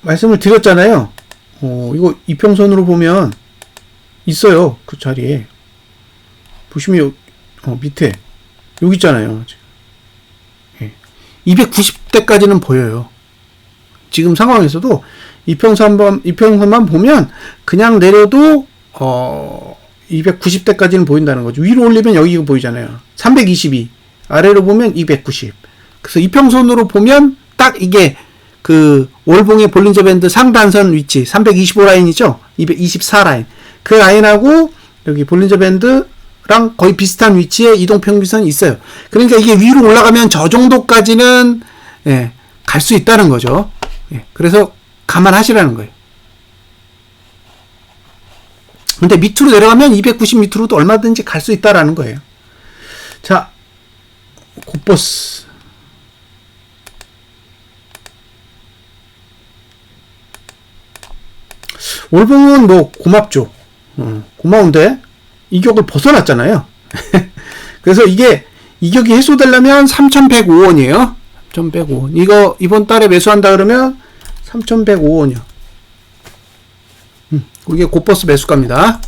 말씀을 드렸잖아요. 이거 이평선으로 보면 있어요. 그 자리에. 보시면 밑에 여기 있잖아요. 290대까지는 보여요. 지금 상황에서도 이평선만 보면 그냥 내려도 290대까지는 보인다는 거죠. 위로 올리면 여기가 보이잖아요. 322. 아래로 보면 290. 그래서 이평선으로 보면 딱 이게 그 월봉의 볼린저 밴드 상단선 위치 325 라인이죠. 224 라인. 그 라인하고 여기 볼린저 밴드랑 거의 비슷한 위치에 이동평균선이 있어요. 그러니까 이게 위로 올라가면 저 정도까지는 갈 수 있다는 거죠. 그래서 감안하시라는 거예요. 근데 밑으로 내려가면 290 밑으로도 얼마든지 갈 수 있다라는 거예요. 자, 곱버스. 월봉은 뭐 고맙죠. 고마운데 이격을 벗어났잖아요. 그래서 이격이 해소되려면 3,105원이에요. 3,105원. 이거 이번 달에 매수한다 그러면 3,105원이요. 이게 곱버스 매수가입니다.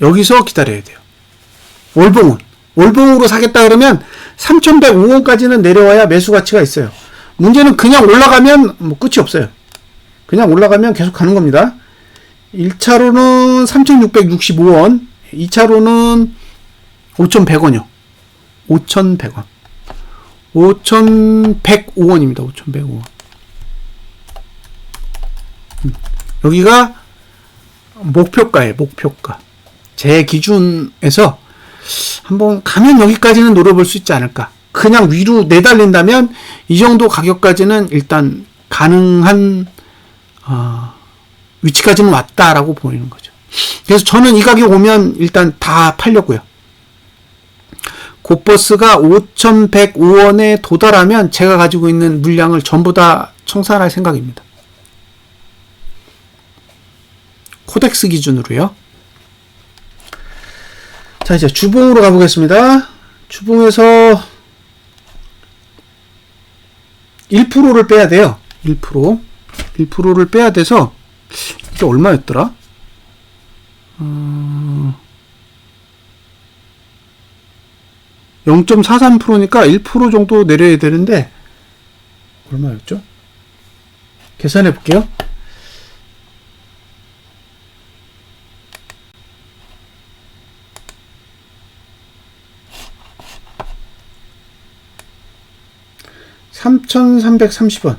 여기서 기다려야 돼요. 월봉으로 사겠다 그러면 3,105원까지는 내려와야 매수 가치가 있어요. 문제는 그냥 올라가면 뭐 끝이 없어요. 그냥 올라가면 계속 가는 겁니다. 1차로는 3,665원, 2차로는 5,100원이요. 5,100원. 5,105원입니다. 5,105원. 여기가 목표가예요. 목표가. 제 기준에서 한번 가면 여기까지는 노려볼 수 있지 않을까. 그냥 위로 내달린다면 이 정도 가격까지는 일단 가능한 위치까지는 왔다라고 보이는 거죠. 그래서 저는 이 가격 오면 일단 다 팔려고요. 곱버스가 5,105원에 도달하면 제가 가지고 있는 물량을 전부 다 청산할 생각입니다. 코덱스 기준으로요. 자, 이제 주봉으로 가보겠습니다. 주봉에서 1%를 빼야 돼요. 1%를 빼야 돼서 이게 얼마였더라? 0.43%니까 1% 정도 내려야 되는데 얼마였죠? 계산해 볼게요. $3,330원.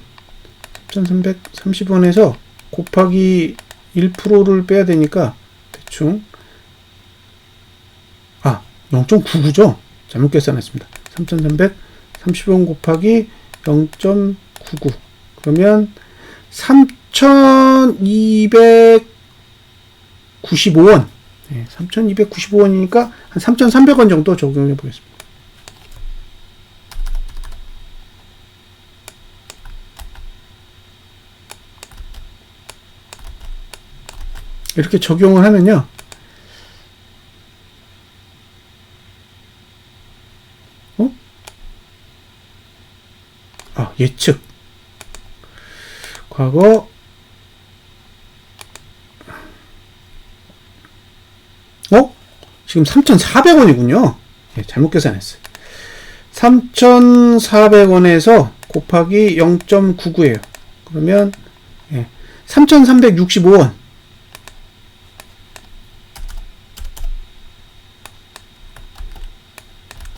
3,330원에서 곱하기 1%를 빼야 되니까 대충 0.99죠? 잘못 계산했습니다. 3,330원 곱하기 0.99 그러면 3,295원. 3,295원이니까 한 3,300원 정도 적용해 보겠습니다. 이렇게 적용을 하면요. 예측. 과거 지금 3,400원이군요. 잘못 계산했어요. 3,400원에서 곱하기 0.99예요. 그러면 3,365원.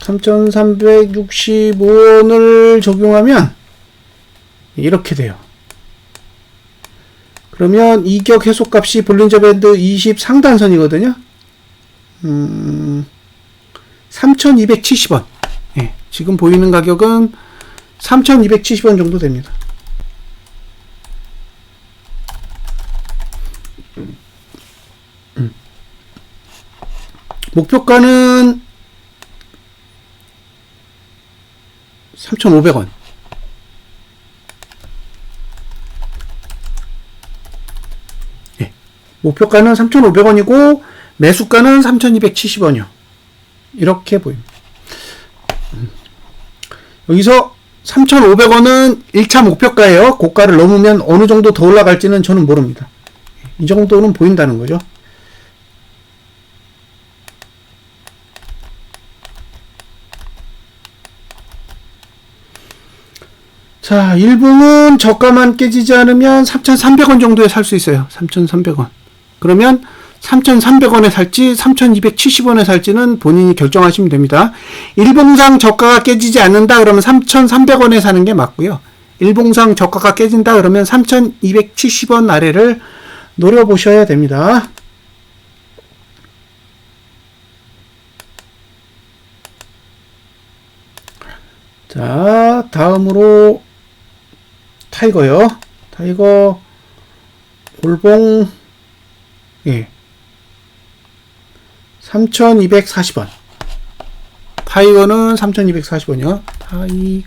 3,365원을 적용하면 이렇게 돼요. 그러면 이격 해소값이 볼린저 밴드 20 상단선이거든요. 3,270원. 지금 보이는 가격은 3,270원 정도 됩니다. 목표가는 3,500원. 목표가는 3,500원이고 매수가는 3,270원이요. 이렇게 보입니다. 여기서 3,500원은 1차 목표가예요. 고가를 넘으면 어느 정도 더 올라갈지는 저는 모릅니다. 이 정도는 보인다는 거죠. 자, 일봉은 저가만 깨지지 않으면 3,300원 정도에 살 수 있어요. 3,300원. 그러면 3,300원에 살지 3,270원에 살지는 본인이 결정하시면 됩니다. 일봉상 저가가 깨지지 않는다 그러면 3,300원에 사는 게 맞고요. 일봉상 저가가 깨진다 그러면 3,270원 아래를 노려보셔야 됩니다. 자, 다음으로 타이거요. 타이거 올봉 3,240원. 타이거는 3,240원이요. 타이거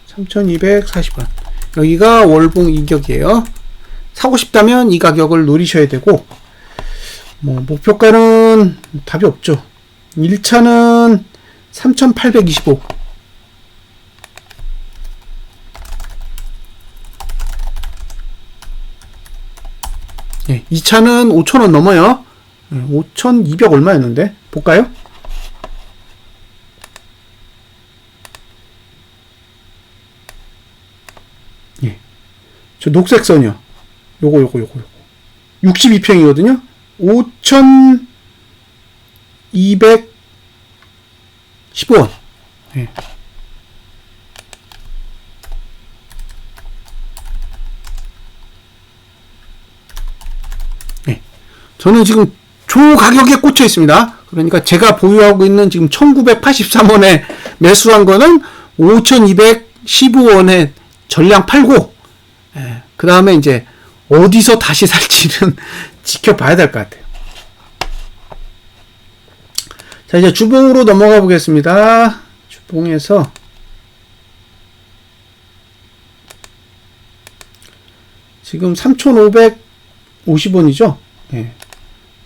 3,240원. 여기가 월봉 이격이에요. 사고 싶다면 이 가격을 노리셔야 되고, 목표가는 답이 없죠. 1차는 3,825. 2차는 5,000원 넘어요. 5,200 얼마였는데? 볼까요? 저 녹색 선이요. 요거. 62평이거든요. 5,215원. 저는 지금 조 가격에 꽂혀 있습니다. 그러니까 제가 보유하고 있는 지금 1983원에 매수한 거는 5215원에 전량 팔고, 그 다음에 이제 어디서 다시 살지는 지켜봐야 될 것 같아요. 자, 이제 주봉으로 넘어가 보겠습니다. 주봉에서 지금 3,550원이죠.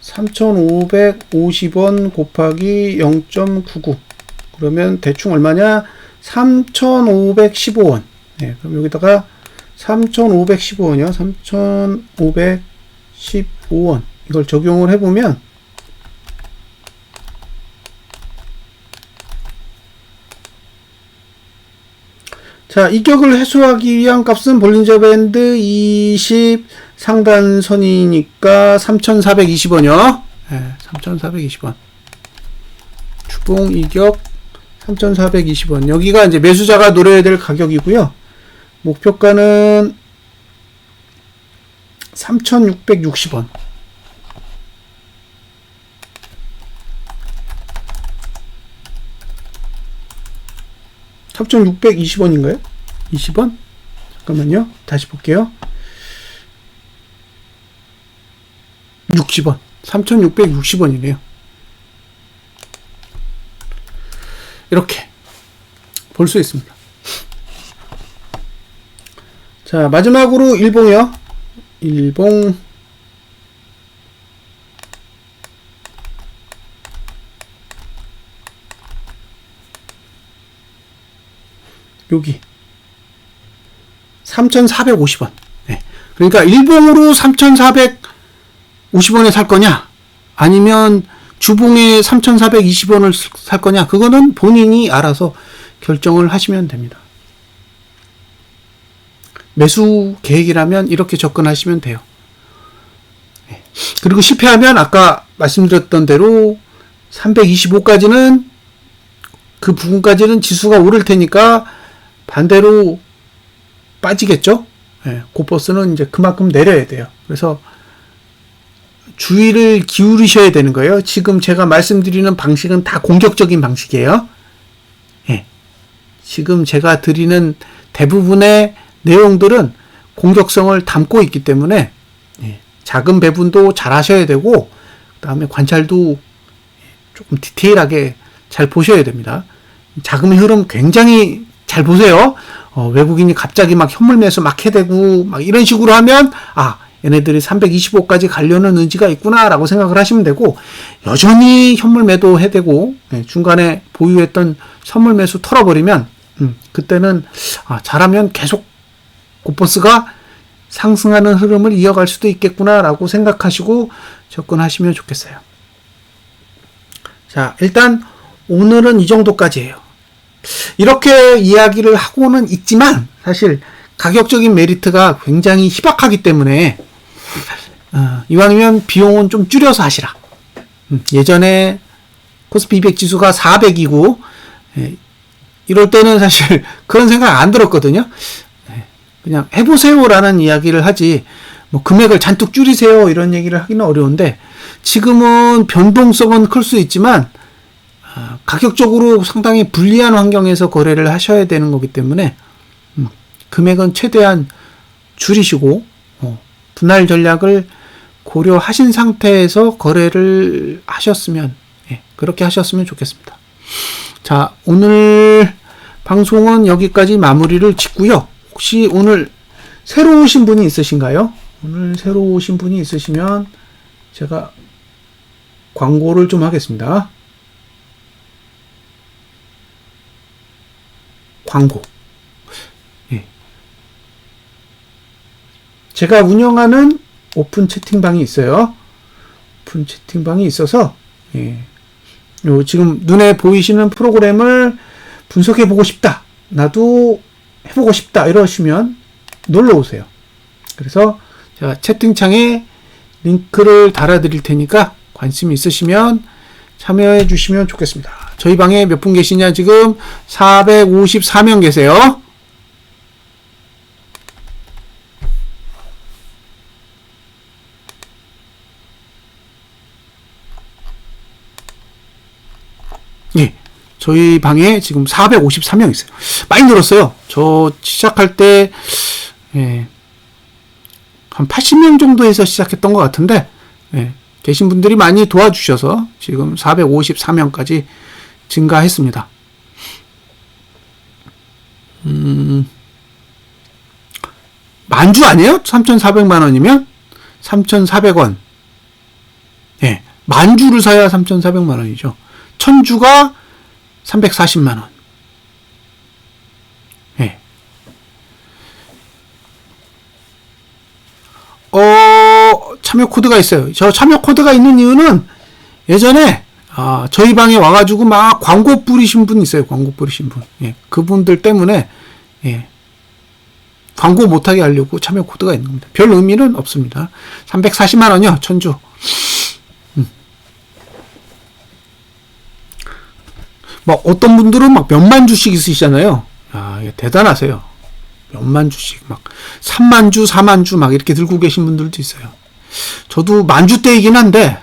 3,550원 곱하기 0.99 그러면 대충 얼마냐? 3,515원. 그럼 여기다가 3,515원이요. 3,515원. 이걸 적용을 해보면 자, 이격을 해소하기 위한 값은 볼린저 밴드 20 상단선이니까 3,420원이요. 3,420원. 주봉 이격 3,420원. 여기가 이제 매수자가 노려야 될 가격이고요. 목표가는 3,660원. 3,620원인가요? 20원? 잠깐만요. 다시 볼게요. 60원. 3,660원이네요. 이렇게 볼 수 있습니다. 자, 마지막으로 일봉이요. 일봉 여기 3,450원. 그러니까 일봉으로 3,450원에 살 거냐 아니면 주봉에 3,420원을 살 거냐, 그거는 본인이 알아서 결정을 하시면 됩니다. 매수 계획이라면 이렇게 접근하시면 돼요. 그리고 실패하면 아까 말씀드렸던 대로 325까지는 그 부분까지는 지수가 오를 테니까 반대로 빠지겠죠. 그 버스는 이제 그만큼 내려야 돼요. 그래서 주의를 기울이셔야 되는 거예요. 지금 제가 말씀드리는 방식은 다 공격적인 방식이에요. 지금 제가 드리는 대부분의 내용들은 공격성을 담고 있기 때문에 작은 배분도 잘 하셔야 되고, 그 다음에 관찰도 조금 디테일하게 잘 보셔야 됩니다. 자금의 흐름 굉장히 잘 보세요. 외국인이 갑자기 막 현물 매수 막 해대고 막 이런 식으로 하면 얘네들이 325까지 가려는 의지가 있구나라고 생각을 하시면 되고, 여전히 현물 매도 해대고 중간에 보유했던 선물 매수 털어버리면 그때는 잘하면 계속 고퍼스가 상승하는 흐름을 이어갈 수도 있겠구나라고 생각하시고 접근하시면 좋겠어요. 자, 일단 오늘은 이 정도까지예요. 이렇게 이야기를 하고는 있지만 사실 가격적인 메리트가 굉장히 희박하기 때문에 이왕이면 비용은 좀 줄여서 하시라. 예전에 코스피 200 지수가 400이고 이럴 때는 사실 그런 생각 안 들었거든요. 그냥 해보세요라는 이야기를 하지 뭐 금액을 잔뜩 줄이세요 이런 얘기를 하기는 어려운데, 지금은 변동성은 클 수 있지만 가격적으로 상당히 불리한 환경에서 거래를 하셔야 되는 거기 때문에 금액은 최대한 줄이시고 분할 전략을 고려하신 상태에서 거래를 하셨으면, 그렇게 하셨으면 좋겠습니다. 자, 오늘 방송은 여기까지 마무리를 짓고요. 혹시 오늘 새로 오신 분이 있으신가요? 오늘 새로 오신 분이 있으시면 제가 광고를 좀 하겠습니다. 광고. 제가 운영하는 오픈 채팅방이 있어요. 오픈 채팅방이 있어서 요 지금 눈에 보이시는 프로그램을 분석해 보고 싶다, 나도 해보고 싶다 이러시면 놀러 오세요. 그래서 제가 채팅창에 링크를 달아 드릴 테니까 관심 있으시면 참여해 주시면 좋겠습니다. 저희 방에 몇 분 계시냐? 지금 454명 계세요. 예, 저희 방에 지금 453명 있어요. 많이 늘었어요. 저 시작할 때 한 80명 정도에서 시작했던 것 같은데, 계신 분들이 많이 도와주셔서 지금 454명까지 증가했습니다. 만주 아니에요? 3,400만 원이면 3,400원. 만주를 사야 3,400만 원이죠. 천주가 340만 원. 참여 코드가 있어요. 저 참여 코드가 있는 이유는 예전에 저희 방에 와가지고 막 광고 뿌리신 분 있어요. 광고 뿌리신 분. 그분들 때문에 광고 못하게 하려고 참여 코드가 있는 겁니다. 별 의미는 없습니다. 340만 원이요. 천주. 막 어떤 분들은 막 몇만 주씩 있으시잖아요. 대단하세요. 몇만 주씩 막 3만 주, 4만 주 막 이렇게 들고 계신 분들도 있어요. 저도 만주 때이긴 한데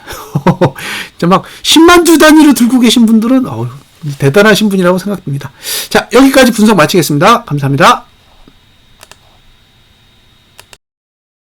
막 10만 주 단위로 들고 계신 분들은 대단하신 분이라고 생각됩니다. 자, 여기까지 분석 마치겠습니다. 감사합니다.